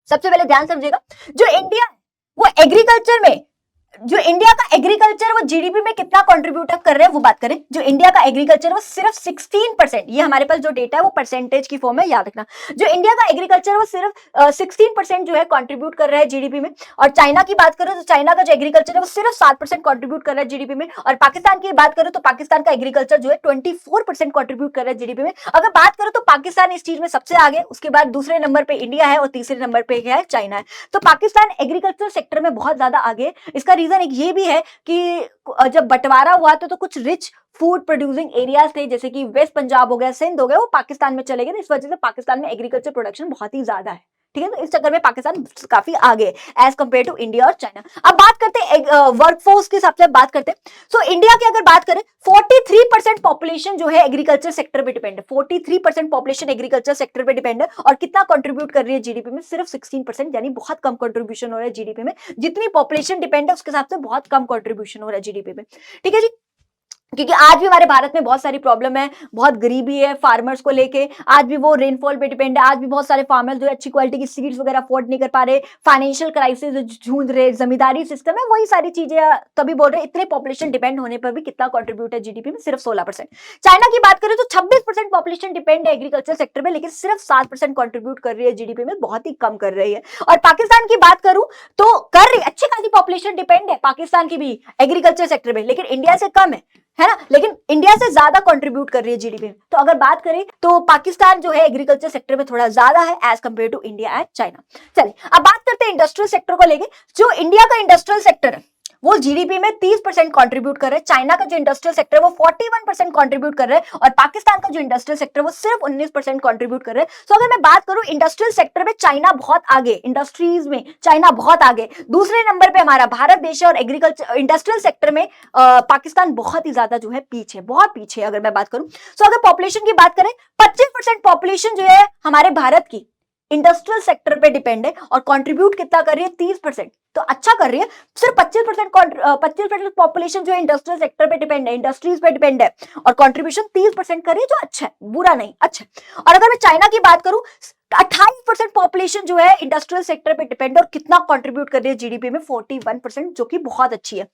सबसे पहले ध्यान समझिएगा, जो इंडिया है वो एग्रीकल्चर में, जो इंडिया का एग्रीकल्चर वो जीडीपी में कितना कंट्रीब्यूट कर रहे हैं वो बात करें। जो इंडिया का एग्रीकल्चर वो सिर्फ 16%, ये हमारे पास जो डेटा है वो परसेंटेज की फॉर्म है, याद रखना। जो इंडिया का एग्रीकल्चर वो सिर्फ 16% जो है कंट्रीब्यूट कर रहा है जीडीपी में। और चाइना की बात करें तो चाइना का जो एग्रीकल्चर है वो सिर्फ 7% कंट्रीब्यूट कर रहा है जीडीपी में। और पाकिस्तान की बात करें तो पाकिस्तान का एग्रीकल्चर जो है 24% कंट्रीब्यूट कर रहा है जीडीपी में। अगर बात करें तो पाकिस्तान इस चीज में सबसे आगे, उसके बाद दूसरे नंबर पे इंडिया है और तीसरे नंबर पे क्या है, चाइना है। तो पाकिस्तान एग्रीकल्चर सेक्टर में बहुत ज्यादा आगे है। इसका रीजन एक ये भी है कि जब बंटवारा हुआ तो कुछ रिच फूड प्रोड्यूसिंग एरियाज थे, जैसे कि वेस्ट पंजाब हो गया, सिंध हो गया, वो पाकिस्तान में चले गए। इस वजह से पाकिस्तान में एग्रीकल्चर प्रोडक्शन बहुत ही ज्यादा है। ठीक है, तो इस चक्कर में पाकिस्तान काफी आगे एज कंपेयर टू इंडिया और चाइना। अब बात करते हैं वर्कफोर्स के हिसाब से बात करते हैं। सो इंडिया की अगर बात करें 43% पॉपुलेशन जो है एग्रीकल्चर सेक्टर पे डिपेंड है, 43% पॉपुलेशन एग्रीकल्चर सेक्टर पे डिपेंड है। और कितना कंट्रीब्यूट कर रही है जीडीपी में, सिर्फ 16%, यानी बहुत कम कंट्रीब्यूशन हो रहा है जीडीपी में। जितनी पॉपुलेशन डिपेंड है उसके हिसाब से बहुत कम कंट्रीब्यूशन हो रहा है जीडीपी में। ठीक है जी, क्योंकि आज भी हमारे भारत में बहुत सारी प्रॉब्लम है, बहुत गरीबी है फार्मर्स को लेके, आज भी वो रेनफॉल पे डिपेंड है, आज भी बहुत सारे फार्मर्स जो है अच्छी क्वालिटी की सीड्स वगैरह अफोर्ड नहीं कर पा रहे, फाइनेंशियल क्राइसिस जूझ रहे, जमींदारी सिस्टम है, वही सारी चीजें तभी बोल रहे इतने पॉपुलेशन डिपेंड होने पर भी कितना कंट्रीब्यूट है जीडीपी में, सिर्फ 16%। चाइना की बात करें तो 26% पॉपुलेशन डिपेंड है एग्रीकल्चर सेक्टर में, लेकिन सिर्फ 7% कंट्रीब्यूट कर रही है जीडीपी में, बहुत ही कम कर रही है। और पाकिस्तान की बात करूं तो कर रही, अच्छी खासी पॉपुलेशन डिपेंड है पाकिस्तान की भी एग्रीकल्चर सेक्टर में, लेकिन इंडिया से कम है ना, लेकिन इंडिया से ज्यादा कंट्रीब्यूट कर रही है जीडीपी में। तो अगर बात करें तो पाकिस्तान जो है एग्रीकल्चर सेक्टर में थोड़ा ज्यादा है as compare to India and China. चलिए अब बात करते हैं इंडस्ट्रियल सेक्टर को लेके। जो इंडिया का इंडस्ट्रियल सेक्टर है वो जीडीपी में 30% कंट्रीब्यूट कर रहे हैं, चाइना का जो इंडस्ट्रियल सेक्टर है वो 41% कंट्रीब्यूट कर रहे हैं, और पाकिस्तान का जो इंडस्ट्रियल सेक्टर है वो सिर्फ 19% कंट्रीब्यूट कर रहे हैं। तो अगर मैं बात करूं इंडस्ट्रियल सेक्टर में चाइना बहुत आगे, इंडस्ट्रीज में चाइना बहुत आगे, दूसरे नंबर पे हमारा भारत देश है, और एग्रीकल्चर इंडस्ट्रियल सेक्टर में पाकिस्तान बहुत ही ज्यादा जो है पीछे, बहुत पीछे अगर मैं बात करूं। तो अगर पॉपुलेशन की बात करें 25% पॉपुलेशन जो है हमारे भारत की इंडस्ट्रियल सेक्टर पे डिपेंड है, और कंट्रीब्यूट कितना कर रही है, 30%, तो अच्छा कर रही है। सिर्फ 25% पॉपुलेशन जो है इंडस्ट्रियल सेक्टर पे डिपेंड है, इंडस्ट्रीज पे डिपेंड है, और कंट्रीब्यूशन 30% कर रही है, जो अच्छा है, बुरा नहीं, अच्छा है। और अगर मैं चाइना की बात करूं 28% पॉपुलेशन जो है इंडस्ट्रियल सेक्टर पे डिपेंड है, और कितना कंट्रीब्यूट कर रही है जीडीपी में, 41%, जो कि बहुत अच्छी है।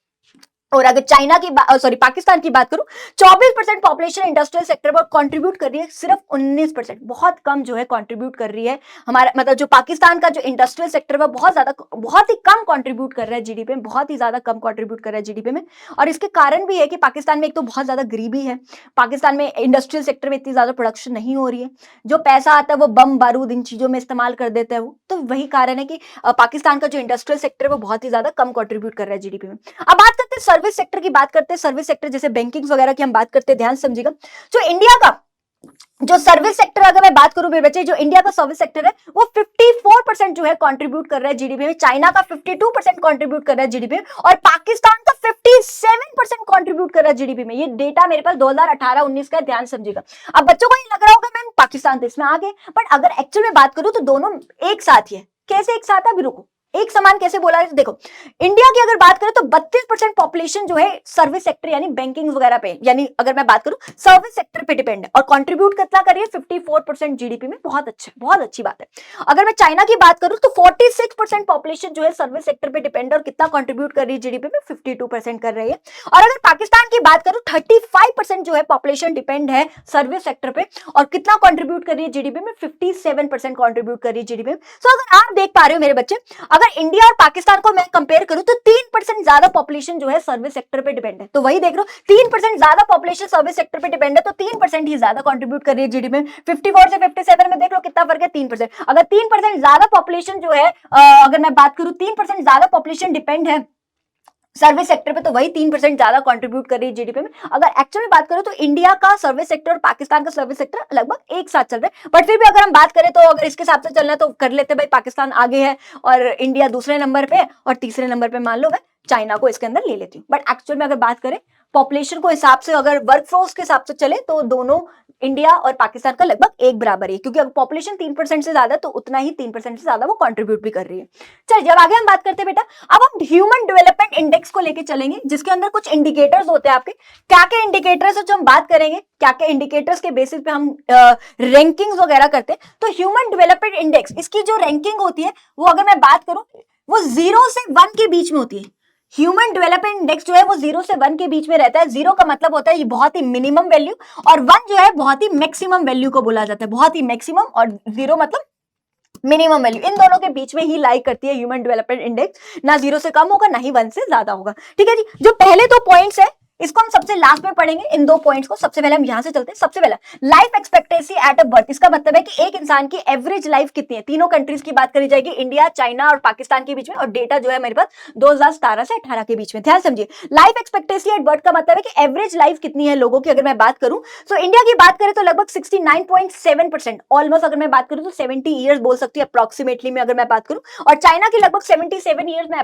और अगर चाइना की पाकिस्तान की बात करूं 24% पॉपुलेशन इंडस्ट्रियल सेक्टर पर कंट्रीब्यूट कर रही है, सिर्फ 19%, बहुत कम जो है कंट्रीब्यूट कर रही है हमारा, मतलब जो पाकिस्तान का जो इंडस्ट्रियल सेक्टर है बहुत ज्यादा, बहुत ही कम कंट्रीब्यूट कर रहा है जीडीपी में, बहुत ही ज्यादा कम कंट्रीब्यूट कर रहा है जीडीपी में। और इसके कारण भी है कि पाकिस्तान में एक तो बहुत ज्यादा गरीबी है, पाकिस्तान में इंडस्ट्रियल सेक्टर में इतनी ज्यादा प्रोडक्शन नहीं हो रही है, जो पैसा आता है वो बम बारूद इन चीजों में इस्तेमाल कर देते हैं वो, तो वही कारण है कि पाकिस्तान का जो इंडस्ट्रियल सेक्टर है वो बहुत ही ज्यादा कम कंट्रीब्यूट कर रहा है जीडीपी में। अब बात करते हैं सर्विस सेक्टर की, बात करते हैं सर्विस सेक्टर जैसे बैंकिंग वगैरह की हम बात करते हैं, ध्यान समझिएगा। जो इंडिया का जो सर्विस सेक्टर, अगर मैं बात करूं मेरे बच्चे, जो इंडिया का सर्विस सेक्टर है वो 54% जो है कंट्रीब्यूट कर रहा है जीडीपी में, चाइना का 52% कंट्रीब्यूट कर रहा है जीडीपी में, और पाकिस्तान का 57% कंट्रीब्यूट कर रहा है जीडीपी में। ये डेटा मेरे पास 2018-19 का, ध्यान समझिएगा। अब बच्चों को ये लग रहा होगा मैम पाकिस्तान तो इसमें आगे, बट अगर एक्चुअल में बात करूं तो दोनों एक साथ ही है। कैसे एक साथ है, अभी रुको, एक समान कैसे बोला है? देखो, इंडिया की अगर बात करें तो 32% पॉपुलेशन जो है सर्विस सेक्टर यानी बैंकिंग वगैरह पे, यानी अगर मैं बात करूं सर्विस सेक्टर पे डिपेंड है, और कंट्रीब्यूट कितना कर रही है 54% जीडीपी में। बहुत अच्छा, बहुत अच्छी बात है। अगर मैं चाइना की बात करूं तो 46% पॉपुलेशन जो है सर्विस सेक्टर पे डिपेंड है, और कितना कंट्रीब्यूट कर रही है जीडीपी में 52% कर रही है। और अगर पाकिस्तान की बात करूं 35% जो है पॉपुलेशन डिपेंड है सर्विस सेक्टर पे, और कितना कंट्रीब्यूट कर रही है जीडीपी में 57% कंट्रीब्यूट कर रही है जीडीपी में। सो अगर आप देख पा रहे हो मेरे बच्चे, अगर इंडिया और पाकिस्तान को मैं कंपेयर करूं तो 3% ज्यादा पॉपुलेशन जो है सर्विस सेक्टर पे डिपेंड है। तो वही देख लो, 3% ज्यादा पॉपुलेशन सर्विस सेक्टर पे डिपेंड है, तो 3% ही ज्यादा कंट्रीब्यूट कर रही है जीडीपी में। 54 से 57 में देख लो कितना फर्क है, 3%। अगर 3% ज्यादा पॉपुलेशन जो है, अगर मैं बात करूं 3% ज्यादा पॉपुलेशन डिपेंड है सर्विस सेक्टर पे, तो वही 3% ज्यादा कंट्रीब्यूट कर रही है जीडीपी में। अगर एक्चुअली बात करें तो इंडिया का सर्विस सेक्टर और पाकिस्तान का सर्विस सेक्टर लगभग एक साथ चल रहे हैं, बट फिर भी अगर हम बात करें तो अगर इसके हिसाब से चलना है तो कर लेते भाई, पाकिस्तान आगे है और इंडिया दूसरे नंबर पे, और तीसरे नंबर पे मान लो मैं चाइना को इसके अंदर ले लेती हूँ। बट एक्चुअल में अगर बात करें पॉपुलेशन को हिसाब से, अगर वर्कफोर्स के हिसाब से चले तो दोनों इंडिया और पाकिस्तान का लगभग एक बराबर है, क्योंकि अगर पॉपुलेशन 3% से ज्यादा तो उतना ही 3% से ज्यादा वो कंट्रीब्यूट भी कर रही है। चल, जब आगे हम बात करते हैं बेटा, अब हम ह्यूमन डेवलपमेंट इंडेक्स को लेके चलेंगे, जिसके अंदर कुछ इंडिकेटर्स होते हैं आपके। क्या क्या इंडिकेटर्स है जो हम बात करेंगे, क्या क्या इंडिकेटर्स के बेसिस पे हम रैंकिंग्स वगैरह करते हैं। तो ह्यूमन डेवलपमेंट इंडेक्स, इसकी जो रैंकिंग होती है वो अगर मैं बात करूं वो 0 से 1 के बीच में होती है। ह्यूमन डेवलपमेंट इंडेक्स जो है वो 0 से 1 के बीच में रहता है। 0 का मतलब होता है ये बहुत ही मिनिमम वैल्यू, और 1 जो है बहुत ही मैक्सिमम वैल्यू को बोला जाता है, बहुत ही मैक्सिमम, और 0 मतलब मिनिमम वैल्यू। इन दोनों के बीच में ही लाइक करती है ह्यूमन डेवलपमेंट इंडेक्स, ना 0 से कम होगा ना ही 1 से ज्यादा होगा। ठीक है जी, जो पहले 2 पॉइंट्स है इसको हम सबसे लास्ट में पढ़ेंगे, इन 2 पॉइंट्स को। सबसे पहले हम यहां से चलते हैं। सबसे पहला life expectancy at a birth, इसका मतलब है कि एक इंसान की एवरेज लाइफ कितनी है। तीनों कंट्रीज की बात करी जाएगी, इंडिया, चाइना और पाकिस्तान के बीच में, और डेटा जो है मेरे पास 2017 से 18 के बीच में। ध्यान समझिए, लाइफ एक्सपेक्टेंसी एट बर्थ का मतलब है कि एवरेज लाइफ कितनी है लोगों की। अगर मैं बात करूं तो इंडिया की बात करें तो लगभग 69.7%, ऑलमोस्ट अगर मैं बात करूं तो 70 ईयर्स बोल सकती है अप्रोक्सीमेटली में, अगर मैं बात करूं। और चाइना की लगभग 77 ईयर्स में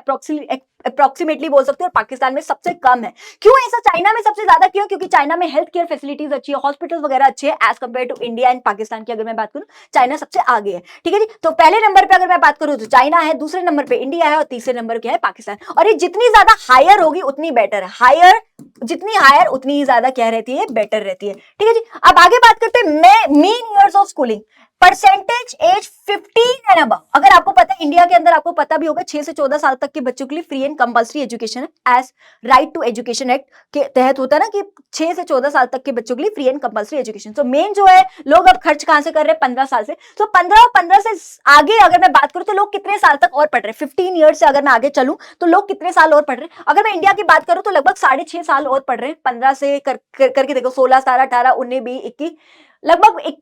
अप्रोक्सीमेटली बोल सकती है, और पाकिस्तान में सबसे कम है। क्यों ऐसा चाइना में सबसे ज्यादा क्यों? क्योंकि चाइना में हेल्थ केयर फैसिलिटीज अच्छी है, हॉस्पिटल वगैरह अच्छे हैं as compare to India and Pakistan की। अगर मैं बात करूं चाइना सबसे आगे है। ठीक है जी, तो पहले नंबर पे अगर मैं बात करूं तो चाइना है, दूसरे नंबर पे इंडिया है, और तीसरे नंबर पे है पाकिस्तान। और ये जितनी ज्यादा हायर होगी उतनी बेटर है, हायर जितनी हायर उतनी ही ज्यादा क्या रहती है, बेटर रहती है। ठीक है जी, अब आगे बात करते हैं mean years of schooling, percentage age 15 and above. अगर आपको पता है इंडिया के अंदर, आपको पता भी होगा 6 से 14 साल तक के बच्चों के लिए फ्री एंड कंपल्सरी एजुकेशन है, as right to education act के तहत होता है ना, कि 6 से 14 साल तक के बच्चों के लिए फ्री एंड कंपल्सरी एजुकेशन। तो मेन जो है लोग अब खर्च कहां से कर रहे हैं, 15 साल से। तो 15 से आगे अगर मैं बात करूं तो लोग कितने साल तक और पढ़ रहे हैं, 15 ईयर्स से अगर मैं आगे चलूं तो लोग कितने साल और पढ़ रहे हैं। अगर मैं इंडिया की बात करूं तो लगभग 6.5 साल और पढ़ रहे हैं, 15 से करके देखो, 16, 17, 18, 19, 20, 21, लगभग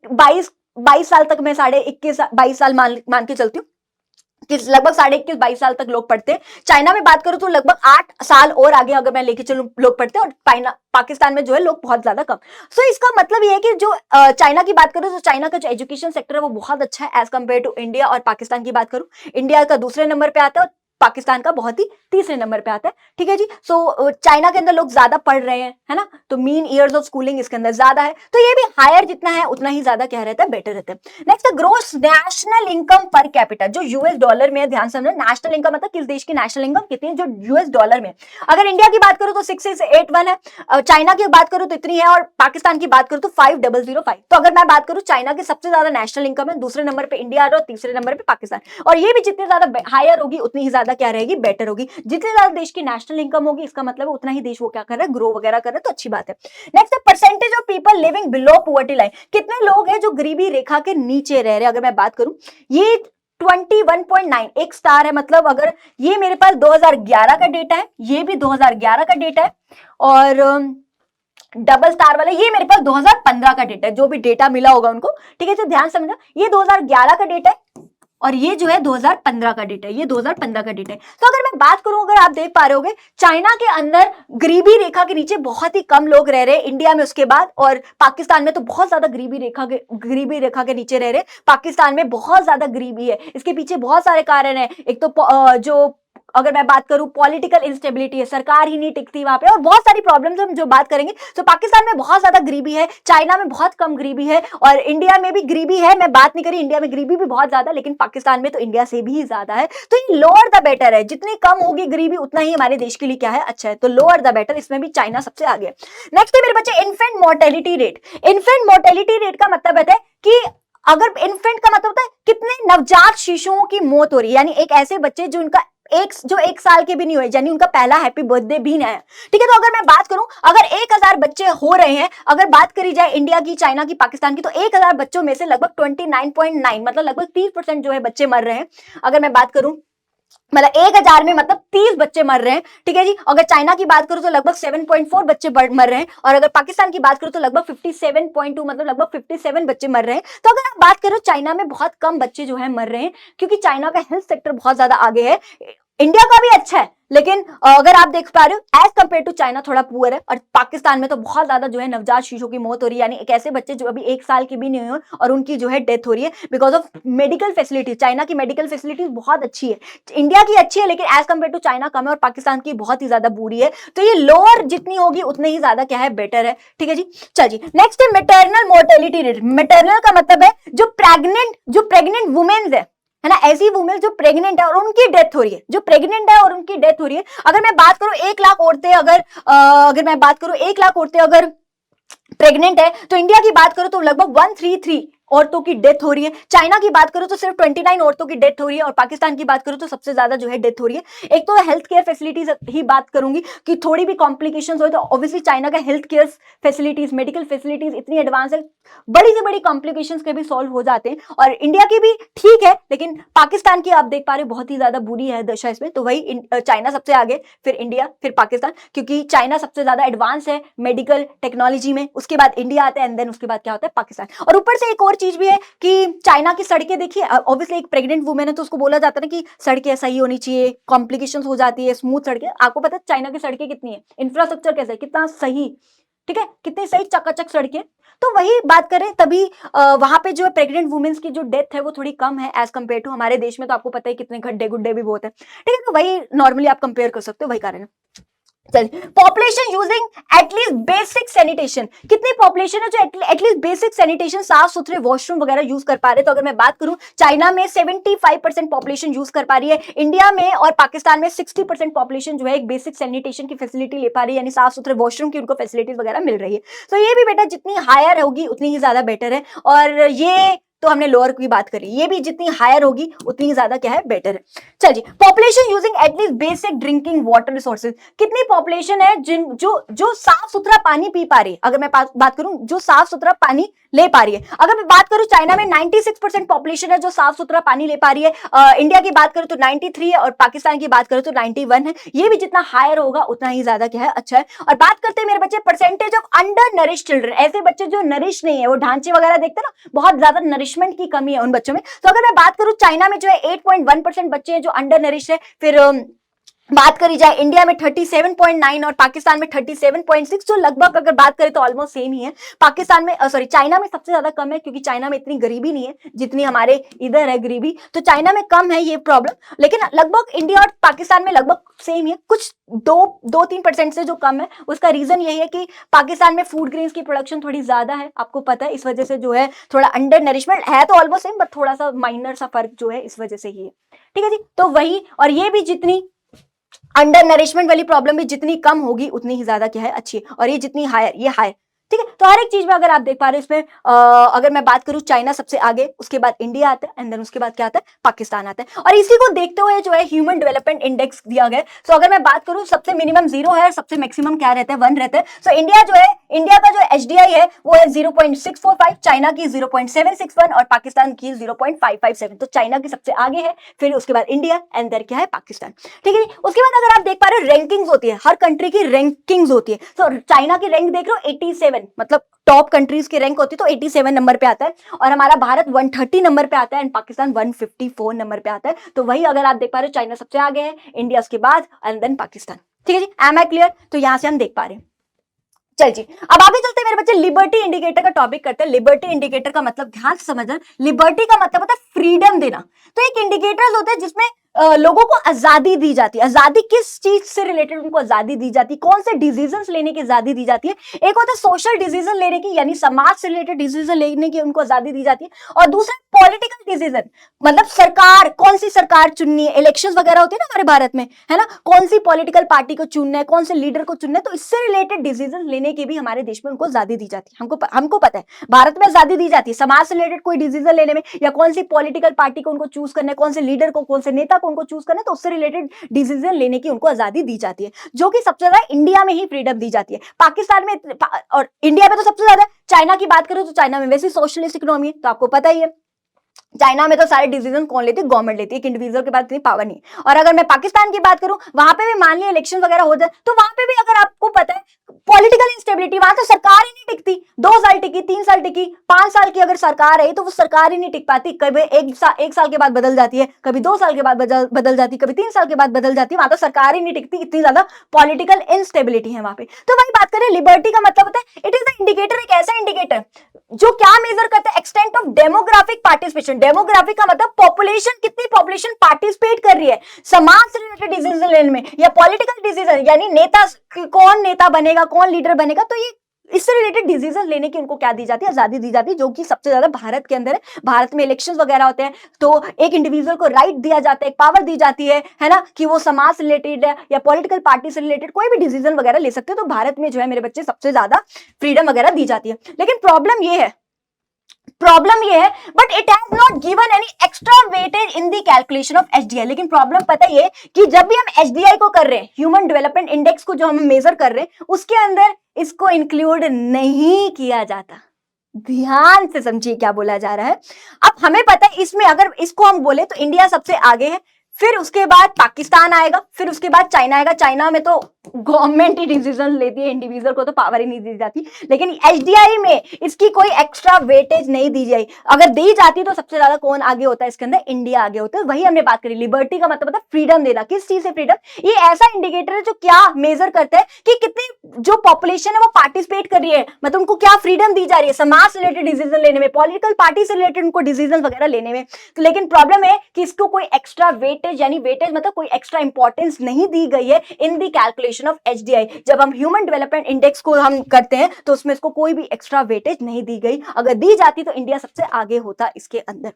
22 साल तक मैं 22 साल मान के चलती हूँ कि लगभग 21.5-22 साल तक लोग पढ़ते हैं। चाइना में बात करूं तो लगभग 8 साल और आगे अगर मैं लेके चलूं लोग पढ़ते हैं, और पाकिस्तान में जो है लोग बहुत ज्यादा कम। सो इसका मतलब ये है कि जो चाइना की बात करूं तो चाइना का जो एजुकेशन सेक्टर है वो बहुत अच्छा है एज कंपेयर टू इंडिया। और पाकिस्तान की बात करूं, इंडिया का दूसरे नंबर पे आता है, पाकिस्तान का बहुत ही तीसरे नंबर पे आता है। ठीक है जी, सो चाइना के अंदर लोग ज्यादा पढ़ रहे हैं, है ना, तो मीन ईयर्स ऑफ स्कूलिंग इसके अंदर ज्यादा है। तो ये भी हायर जितना है उतना ही ज्यादा क्या रहता है, बेटर रहता है। Next, gross national income per capita, जो यूएस डॉलर में है। ध्यान समझो, नेशनल इनकम मतलब किस देश की नेशनल इनकम कितनी है, जो यूएस डॉलर में। अगर इंडिया की बात करूं तो 6681 है, चाइना की बात करूं तो इतनी है, और पाकिस्तान की बात करूं तो 5005। तो अगर मैं बात करूं चाइना की सबसे ज्यादा नेशनल इनकम है, दूसरे नंबर पे इंडिया और तीसरे नंबर पे पाकिस्तान। और ये भी जितनी ज्यादा हायर होगी उतनी ही ज्यादा क्या रहेगी, बेटर होगी। जितनी ज्यादा देश की नेशनल इनकम होगी इसका मतलब उतना ही देश वो क्या कर रहा है, ग्रो वगैरह कर रहा है, तो अच्छी बात है। नेक्स्ट है percentage of people living below poverty line, कितने लोग हैं जो गरीबी रेखा के नीचे रह रहे हैं। अगर मैं बात करूं ये 21.9 एक स्टार है, मतलब अगर ये मेरे पास 2011 का डेटा है, ये भी 2011 का डेटा है, और डबल स्टार वाला ये मेरे पास 2015 का डेटा है, जो भी डेटा मिला होगा उनको। ठीक है, तो ध्यान समझना, ये 2011 का डेटा है और ये जो है 2015 का डेटा है, ये 2015 का डेटा है। तो अगर मैं बात करूं, अगर आप देख पा रहे होगे चाइना के अंदर गरीबी रेखा के नीचे बहुत ही कम लोग रह रहे हैं, इंडिया में उसके बाद, और पाकिस्तान में तो बहुत ज्यादा गरीबी रेखा के नीचे रह रहे हैं। पाकिस्तान में बहुत ज्यादा गरीबी है, इसके पीछे बहुत सारे कारण है। एक तो जो अगर मैं बात करूं पॉलिटिकल इंस्टेबिलिटी है, सरकार ही नहीं टिकती वहां पे, और बहुत सारी प्रॉब्लम्स हम जो बात करेंगे। तो पाकिस्तान में बहुत ज्यादा गरीबी है, चाइना में बहुत कम गरीबी है, और इंडिया में भी गरीबी है। मैं बात नहीं करी, इंडिया में गरीबी भी बहुत ज्यादा, लेकिन पाकिस्तान में तो इंडिया से भी ज्यादा है। तो ये लोअर द बेटर है, जितनी कम होगी गरीबी उतना ही हमारे देश के लिए क्या है, अच्छा है। तो लोअर द बेटर, इसमें भी चाइना सबसे आगे। नेक्स्ट है मेरे बच्चे infant mortality rate. Infant mortality rate का मतलब है कि अगर इन्फेंट का मतलब होता है कितने नवजात शिशुओं की मौत हो रही है, यानी एक ऐसे बच्चे जो उनका एक साल के भी नहीं हुए, यानी उनका पहला हैप्पी बर्थडे भी नहीं है। ठीक है, तो अगर मैं बात करूं, अगर 1000 बच्चे हो रहे हैं, अगर बात करी जाए इंडिया की, चाइना की, पाकिस्तान की, तो 1000 बच्चों में से लगभग 29.9 मतलब लगभग 30% जो है बच्चे मर रहे हैं। अगर मैं बात करूं मतलब 1000 में मतलब 30 बच्चे मर रहे हैं। ठीक है जी। अगर चाइना की बात करूं तो लगभग 7.4 बच्चे मर रहे हैं, और अगर पाकिस्तान की बात करूं तो लगभग 57.2 मतलब लगभग 57 बच्चे मर रहे हैं। तो अगर आप बात करो, चाइना में बहुत कम बच्चे जो है मर रहे हैं, क्योंकि चाइना का हेल्थ सेक्टर बहुत ज्यादा आगे है। इंडिया का भी अच्छा है, लेकिन अगर आप देख पा रहे हो एज कंपेयर टू चाइना थोड़ा पुअर है। और पाकिस्तान में तो बहुत ज्यादा जो है नवजात शिशुओं की मौत हो रही है, यानी एक ऐसे बच्चे जो अभी 1 साल के भी नहीं हुए और उनकी जो है डेथ हो रही है because of medical facility. China की मेडिकल फैसिलिटीज बहुत अच्छी है, इंडिया की अच्छी है, लेकिन एज कंपेयर टू चाइना कम है, और पाकिस्तान की बहुत ही ज्यादा बुरी है। तो ये लोअर जितनी होगी उतनी ही ज्यादा क्या है, बेटर है। ठीक है जी। चल जी, नेक्स्ट है मैटरनल मोर्टेलिटी रेट। मैटरनल का मतलब है जो प्रेग्नेंट वुमेन्स है ना, ऐसी वुमेन जो प्रेग्नेंट है और उनकी डेथ हो रही है, जो प्रेग्नेंट है और उनकी डेथ हो रही है। अगर मैं बात करूं 1 लाख औरतें अगर मैं बात करूं 1 लाख औरतें अगर प्रेग्नेंट है, तो इंडिया की बात करूं तो लगभग 133 औरतों की डेथ हो रही है। चाइना की बात करूं तो सिर्फ 29 औरतों की डेथ हो रही है, और पाकिस्तान की बात करूं तो सबसे ज्यादा जो है डेथ हो रही है। एक तो हेल्थ केयर फैसिलिटीज ही बात करूंगी कि थोड़ी भी कॉम्प्लिकेशंस हो तो ऑब्वियसली चाइना का health care facilities, medical facilities इतनी एडवांस है, बड़ी से बड़ी कॉम्प्लिकेशंस के भी सॉल्व हो जाते हैं। और इंडिया की भी ठीक है, लेकिन पाकिस्तान की आप देख पा रहे बहुत ही ज्यादा बुरी है दशा इसमें। तो वही चाइना सबसे आगे, फिर इंडिया, फिर पाकिस्तान, क्योंकि चाइना सबसे ज्यादा एडवांस है मेडिकल टेक्नोलॉजी में, उसके बाद इंडिया आता है, एंड देन उसके बाद क्या होता है, पाकिस्तान। और ऊपर से एक और चीज भी है कि चाइना की सड़कें देखिए, ऑब्वियसली एक प्रेग्नेंट वुमेन है तो उसको बोला जाता है ना कि सड़कें सही होनी चाहिए, कॉम्प्लिकेशंस हो जाती है, स्मूथ सड़कें। आपको पता है चाइना की सड़कें कितनी है, इंफ्रास्ट्रक्चर कैसा है, कितना सही, ठीक है, कितनी सही चकाचक सड़कें। तो वही बात करें तभी वहां पे जो है प्रेग्नेंट वुमेन्स की जो डेथ है वो थोड़ी कम है एज कंपेयर टू हमारे देश में। तो आपको पता है कितने गड्ढे गुड्ढे भी बहुत है। ठीक है, तो वही नॉर्मली आप कंपेयर कर सकते हो, वही कारण है। चलिए, population using at least basic sanitation. कितनी पॉपुलेशन है जो एटलीस्ट बेसिक सैनिटेशन, साफ सुथरे वॉशरूम वगैरह यूज कर पा रहे हैं। तो अगर मैं बात करूं, चाइना में 75% पॉपुलेशन यूज कर पा रही है, इंडिया में और पाकिस्तान में 60% पॉपुलेशन जो है एक बेसिक सैनिटेशन की फैसिलिटी ले पा रही है, यानी साफ सुथरे वॉशरूम की उनको फैसिलिटीज वगैरह मिल रही है। तो ये भी बेटा जितनी हायर होगी उतनी ही ज्यादा बेटर है। और ये तो हमने लोअर की बात करी, ये भी जितनी हायर होगी उतनी ज्यादा क्या है, बेटर है। चल जी, population using at least basic drinking water resources. कितनी पॉपुलेशन है जो साफ सुथरा पानी पी पा रही है। अगर मैं बात करूं जो साफ सुथरा पानी ले पा रही है, अगर मैं बात करूं चाइना में 96% पॉपुलेशन है जो साफ सुथरा पानी ले पा रही है, इंडिया की बात करूं तो 93 है, और पाकिस्तान की बात करूं तो 91 है। ये भी जितना हायर होगा उतना ही ज्यादा क्या है, अच्छा है। और बात करते हैं मेरे बच्चे percentage of under nourish children, ऐसे बच्चे जो नरिश नहीं है, वो ढांचे वगैरह देखते हैं ना, बहुत ज्यादा नरिशमेंट की कमी है उन बच्चों में। तो अगर मैं बात करूं चाइना में जो है 8.1% बच्चे हैं जो अंडर नरिश है, फिर बात करी जाए इंडिया में 37.9 और पाकिस्तान में 37.6, जो लगभग अगर बात करें तो ऑलमोस्ट सेम ही है। पाकिस्तान में चाइना में सबसे ज्यादा कम है, क्योंकि चाइना में इतनी गरीबी नहीं है जितनी हमारे इधर है गरीबी, तो चाइना में कम है ये प्रॉब्लम, लेकिन लगभग इंडिया और पाकिस्तान में लगभग सेम ही है, कुछ 2-3% से जो कम है। उसका रीजन यही है कि पाकिस्तान में फूड ग्रेन्स की प्रोडक्शन थोड़ी ज्यादा है, आपको पता है, इस वजह से जो है थोड़ा अंडर नरिशमेंट है, तो ऑलमोस्ट सेम, बट थोड़ा सा माइनर सा फर्क जो है इस वजह से ही है। ठीक है जी, तो वही, और ये भी जितनी अंडर नरिशमेंट वाली प्रॉब्लम भी जितनी कम होगी उतनी ही ज्यादा क्या है, अच्छी है। और ये जितनी हायर, ये हायर, ठीक है। तो हर एक चीज में अगर आप देख पा रहे हैं इसमें अगर मैं बात करूं चाइना सबसे आगे, उसके बाद इंडिया आता है, एंड देन उसके बाद क्या आता है, पाकिस्तान आता है। और इसी को देखते हुए जो है ह्यूमन डेवलपमेंट इंडेक्स दिया गया है। तो अगर मैं बात करूं सबसे मिनिमम 0 है और सबसे मैक्सिमम क्या रहता है, 1 रहता है। सो इंडिया जो है, इंडिया का जो HDI है वो है 0.645, चाइना की 0.761 और पाकिस्तान की 0.557। तो चाइना की सबसे आगे है, फिर उसके बाद इंडिया, एंड देन क्या है, पाकिस्तान। ठीक है। उसके बाद अगर आप देख पा रहे हो रैंकिंग्स होती है, हर कंट्री की रैंकिंग्स होती है। तो चाइना की रैंक देख रहे हो 87, मतलब टॉप कंट्रीज की रैंक होती है, तो 87 नंबर पे आता है, और हमारा भारत 130 नंबर पे आता है, एंड पाकिस्तान 154 नंबर पे आता है। तो वही अगर आप देख पा रहे हो चाइना सबसे आगे है, इंडिया उसके बाद, एंड देन पाकिस्तान। ठीक है जी, एम आई क्लियर? तो यहां से हम देख पा रहे हैं। चल जी, अब आगे चलते हैं मेरे बच्चे, लिबर्टी इंडिकेटर का टॉपिक करते हैं। लिबर्टी इंडिकेटर का मतलब ध्यान से समझना, लिबर्टी का मतलब होता है फ्रीडम देना। तो एक इंडिकेटर्स होते हैं जिसमें लोगों को आजादी दी जाती है। आजादी किस चीज से रिलेटेड उनको आजादी दी जाती है, कौन से डिसीजंस लेने की आजादी दी जाती है? एक होता है सोशल डिसीजन लेने की, यानी समाज से रिलेटेड डिसीजन लेने की उनको आजादी दी जाती है, और दूसरा पॉलिटिकल डिसीजन, मतलब सरकार, कौन सी सरकार चुननी है, इलेक्शंस वगैरह होते हैं ना हमारे भारत में, है ना, कौन सी पॉलिटिकल पार्टी को चुनना है, कौन से लीडर को चुनना है, तो इससे रिलेटेड डिसीजन लेने की भी हमारे देश में उनको आजादी दी जाती है। हमको पता है भारत में आजादी दी जाती है समाज से रिलेटेड कोई डिसीजन लेने में, या कौन सी पॉलिटिकल पार्टी को उनको चूज करना है, कौन से लीडर को, कौन से नेता को उनको चूज करना है, तो उससे रिलेटेड डिसीजन लेने की उनको आजादी दी जाती है, जो कि सबसे ज्यादा इंडिया में ही फ्रीडम दी जाती है। पाकिस्तान में और इंडिया में तो सबसे ज्यादा, चाइना की बात करो तो चाइना में वैसे सोशलिस्ट इकोनॉमी है, तो आपको पता ही है चाइना में तो सारे डिसीजन कौन लेती है, गवर्नमेंट लेती है, एक इंडिविजुअल के पास इतनी पावर नहीं है। और अगर मैं पाकिस्तान की बात करूं, वहां पे भी मान लिया इलेक्शन वगैरह हो जाए, तो वहां पे भी अगर आपको पता है पॉलिटिकल इंस्टेबिलिटी, वहां तो सरकार ही नहीं टिकती, 2 साल टिकी, 3 साल टिकी, 5 साल की अगर सरकार है तो वो सरकार ही नहीं टिक पाती, कभी एक साल के बाद बदल जाती है, कभी 2 साल के बाद बदल जाती है, कभी 3 साल के बाद बदल जाती है, वहां तो सरकार ही नहीं टिकती, इतनी ज्यादा पॉलिटिकल इंस्टेबिलिटी है वहां पे। तो वही बात करें लिबर्टी का मतलब होता है, इट इज द इंडिकेटर, एक ऐसा इंडिकेटर जो क्या मेजर करता है, extent of demographic participation. Demographic का मतलब पॉपुलेशन, कितनी पॉपुलेशन पार्टिसिपेट कर रही है समाज से रिलेटेड डिसीजन लेने में, या पॉलिटिकल डिसीजन, यानी नेता, कौन नेता बनेगा, कौन लीडर बनेगा, तो ये इससे रिलेटेड डिसीजन लेने की उनको क्या दी जाती है, आजादी दी जाती है, जो कि सबसे ज्यादा भारत के अंदर है। भारत में इलेक्शंस वगैरह होते हैं तो एक इंडिविजुअल को राइट दिया जाता है, एक पावर दी जाती है ना, कि वो समाज से रिलेटेड है या पॉलिटिकल पार्टी से रिलेटेड कोई भी डिसीजन वगैरह ले सकते हैं। तो भारत में जो है मेरे बच्चे सबसे ज्यादा फ्रीडम वगैरह दी जाती है। लेकिन प्रॉब्लम ये है but it has not given any extra weightage in the calculation of HDI. लेकिन प्रॉब्लम पता ये कि जब भी हम एचडीआई को कर रहे हैं, ह्यूमन डेवलपमेंट इंडेक्स को जो हम मेजर कर रहे हैं, उसके अंदर इसको इंक्लूड नहीं किया जाता। ध्यान से समझिए क्या बोला जा रहा है। अब हमें पता है इसमें अगर इसको हम बोले तो इंडिया सबसे आगे है, फिर उसके बाद पाकिस्तान आएगा, फिर उसके बाद चाइना आएगा। चाइना में तो गवर्नमेंट ही डिसीजन लेती है, इंडिविजुअल को तो पावर ही नहीं दी जाती। लेकिन एचडीआई में इसकी कोई एक्स्ट्रा वेटेज नहीं दी जाए, अगर दी जाती तो सबसे ज्यादा कौन आगे होता है इसके अंदर, इंडिया आगे होता है। वही हमने बात करी, लिबर्टी का मतलब फ्रीडम देना। किस चीज से फ्रीडम? ये ऐसा इंडिकेटर है जो क्या मेजर करता है कि कितनी जो पॉपुलेशन है वो पार्टिसिपेट कर रही है, मतलब उनको क्या फ्रीडम दी जा रही है समाज से रिलेटेड डिसीजन लेने में, पॉलिटिकल पार्टी से रिलेटेड उनको डिसीजन वगैरह लेने में। तो लेकिन प्रॉब्लम है कि इसको कोई एक्स्ट्रा वेटेज, यानी वेटेज मतलब कोई एक्स्ट्रा इंपॉर्टेंस नहीं दी गई है in the calculation of HDI. जब हम ह्यूमन डेवलपमेंट इंडेक्स को हम करते हैं तो उसमें इसको कोई भी एक्स्ट्रा वेटेज नहीं दी गई। अगर दी जाती तो इंडिया सबसे आगे होता इसके अंदर।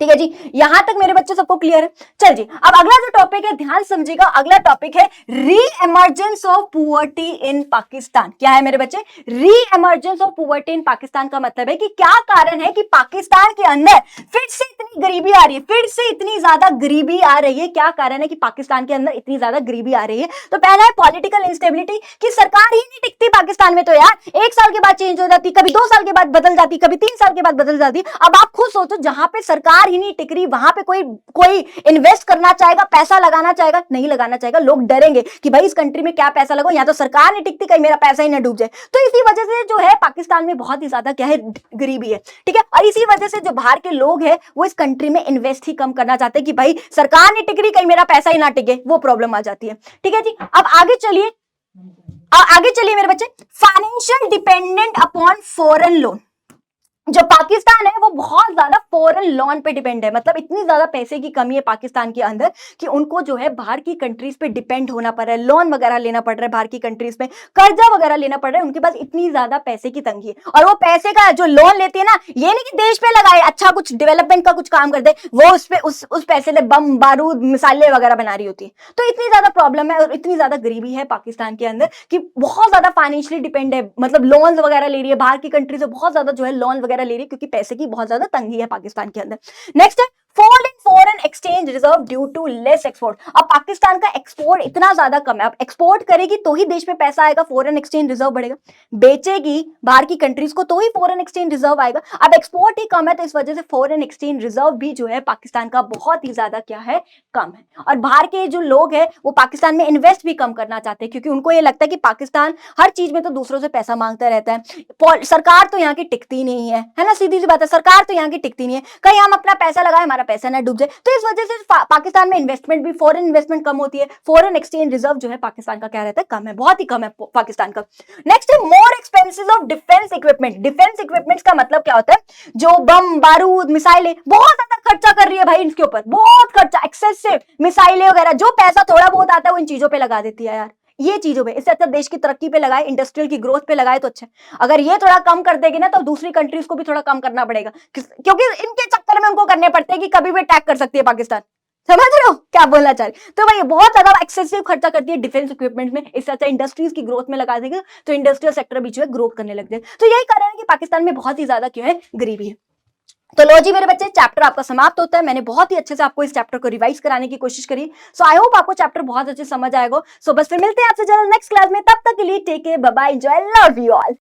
ठीक है जी, यहां तक मेरे बच्चे सबको क्लियर है। चल जी, अब अगला जो टॉपिक है ध्यान समझिएगा, अगला टॉपिक है री एमर्जेंस ऑफ पुअर्टी इन पाकिस्तान। क्या है मेरे बच्चे? री एमर्जेंस ऑफ पुअर्टी इन पाकिस्तान का मतलब है कि क्या कारण है कि पाकिस्तान के अंदर फिर से इतनी गरीबी आ रही है, फिर से इतनी ज्यादा गरीबी आ रही है। क्या कारण है कि पाकिस्तान के अंदर इतनी ज्यादा गरीबी आ रही है? तो पहला है पॉलिटिकल इंस्टेबिलिटी, कि सरकार ही नहीं टिकती पाकिस्तान में। तो यार 1 साल के बाद चेंज हो जाती, कभी 2 साल के बाद बदल जाती, कभी 3 साल के बाद बदल जाती। अब आप खुद सोचो, जहां पे सरकार ही नहीं टिक रही, वहां पे कोई इन्वेस्ट करना चाहेगा, पैसा लगाना चाहेगा? नहीं लगाना चाहेगा। लोग डरेंगे कि भाई इस कंट्री में क्या पैसा लगाओ, यहाँ तो सरकार नहीं टिकती, कहीं मेरा पैसा ही ना डूब जाए। तो इसी वजह से जो है पाकिस्तान में बहुत ही ज्यादा क्या है, गरीबी है। ठीक है, और इसी वजह से जो बाहर के लोग हैं वो इस कंट्री में इन्वेस्ट ही कम करना चाहते हैं कि भाई सरकार नहीं टिक रही, कहीं मेरा पैसा ही ना टिके, वो प्रॉब्लम आ जाती है। ठीक है जी, अब आगे चलिए मेरे बच्चे, financial dependent upon foreign loan. जो पाकिस्तान है वो बहुत ज्यादा फॉरेन लोन पे डिपेंड है, मतलब इतनी ज्यादा पैसे की कमी है पाकिस्तान के अंदर कि उनको जो है बाहर की कंट्रीज पे डिपेंड होना पड़ रहा है, लोन वगैरह लेना पड़ रहा है, बाहर की कंट्रीज में कर्जा वगैरह लेना पड़ रहा है। उनके पास इतनी ज्यादा पैसे की तंगी है, और वो पैसे का जो लोन लेती है ना, ये नहीं कि देश पे लगाए, अच्छा कुछ डेवलपमेंट का कुछ काम कर दे, वो उस पैसे से बम बारूद मिसाइलें वगैरह बना रही होती है। तो इतनी ज्यादा प्रॉब्लम है और इतनी ज्यादा गरीबी है पाकिस्तान के अंदर कि बहुत ज्यादा फाइनेंशियली डिपेंड है, मतलब लोन वगैरह ले रही है बाहर की कंट्री से, बहुत ज्यादा जो है लोन वगैरह ले रही है, क्योंकि पैसे की बहुत ज्यादा तंगी है पाकिस्तान के अंदर। नेक्स्ट है fall in foreign exchange reserve due to less export. अब पाकिस्तान का एक्सपोर्ट इतना ज्यादा कम है, अब एक्सपोर्ट करेगी तो ही देश में पैसा आएगा, फॉरेन एक्सचेंज रिजर्व बढ़ेगा, बेचेगी बाहर की कंट्रीज को तो ही फॉरेन एक्सचेंज रिजर्व आएगा। अब एक्सपोर्ट ही कम है तो इस वजह से फॉरेन एक्सचेंज रिजर्व भी जो है पाकिस्तान का बहुत ही ज्यादा क्या है, कम है। और बाहर के जो लोग हैं वो पाकिस्तान में इन्वेस्ट भी कम करना चाहते हैं, क्योंकि उनको ये लगता है कि पाकिस्तान हर चीज में तो दूसरों से पैसा मांगता रहता है, सरकार तो यहाँ की टिकती नहीं है ना, सीधी सी बात है, सरकार तो यहाँ की टिकती नहीं है, कहीं हम अपना पैसा लगाए हमारा पैसा ना डूब जाए। तो इस वजह से पाकिस्तान में इन्वेस्टमेंट भी, फॉरेन इन्वेस्टमेंट कम होती है, फॉरेन एक्सचेंज रिजर्व जो है पाकिस्तान का क्या रहता है, कम है, बहुत ही कम है पाकिस्तान का। नेक्स्ट है more expenses of defence equipment. Defence equipments का मतलब क्या होता है, जो बम बारूद मिसाइलें, बहुत ज्यादा खर्चा कर रही है भाई इनके ऊपर, बहुत खर्चा, एक्सेसिव मिसाइलें वगैरह, जो पैसा थोड़ा बहुत आता है वो इन चीजों पे लगा देती है यार, ये चीजों पे। इससे अच्छा देश की तरक्की पे लगाए, इंडस्ट्रियल की ग्रोथ पे लगाए तो अच्छा है। अगर ये थोड़ा कम कर देगी ना तो दूसरी कंट्रीज को भी थोड़ा कम करना पड़ेगा, क्योंकि इनके चक्कर में उनको करने पड़ते हैं कि कभी भी अटैक कर सकती है पाकिस्तान। समझ रहे हो क्या बोलना चाह रही? तो भाई बहुत ज्यादा एक्सेसिव खर्चा करती है डिफेंस इक्विपमेंट में, इससे अच्छा इंडस्ट्रीज की ग्रोथ में लगा देगा तो इंडस्ट्रियल सेक्टर भी जो है ग्रोथ करने लग जाए। तो यही कारण है कि पाकिस्तान में बहुत ही ज्यादा क्यों है, गरीबी है। तो लो जी मेरे बच्चे, चैप्टर आपका समाप्त होता है। मैंने बहुत ही अच्छे से आपको इस चैप्टर को रिवाइज कराने की कोशिश करी। सो आई होप आपको चैप्टर बहुत अच्छे समझ आएगा। सो बस फिर मिलते हैं आपसे जल्द नेक्स्ट क्लास में, तब तक के लिए take care, bye bye, enjoy, love you all.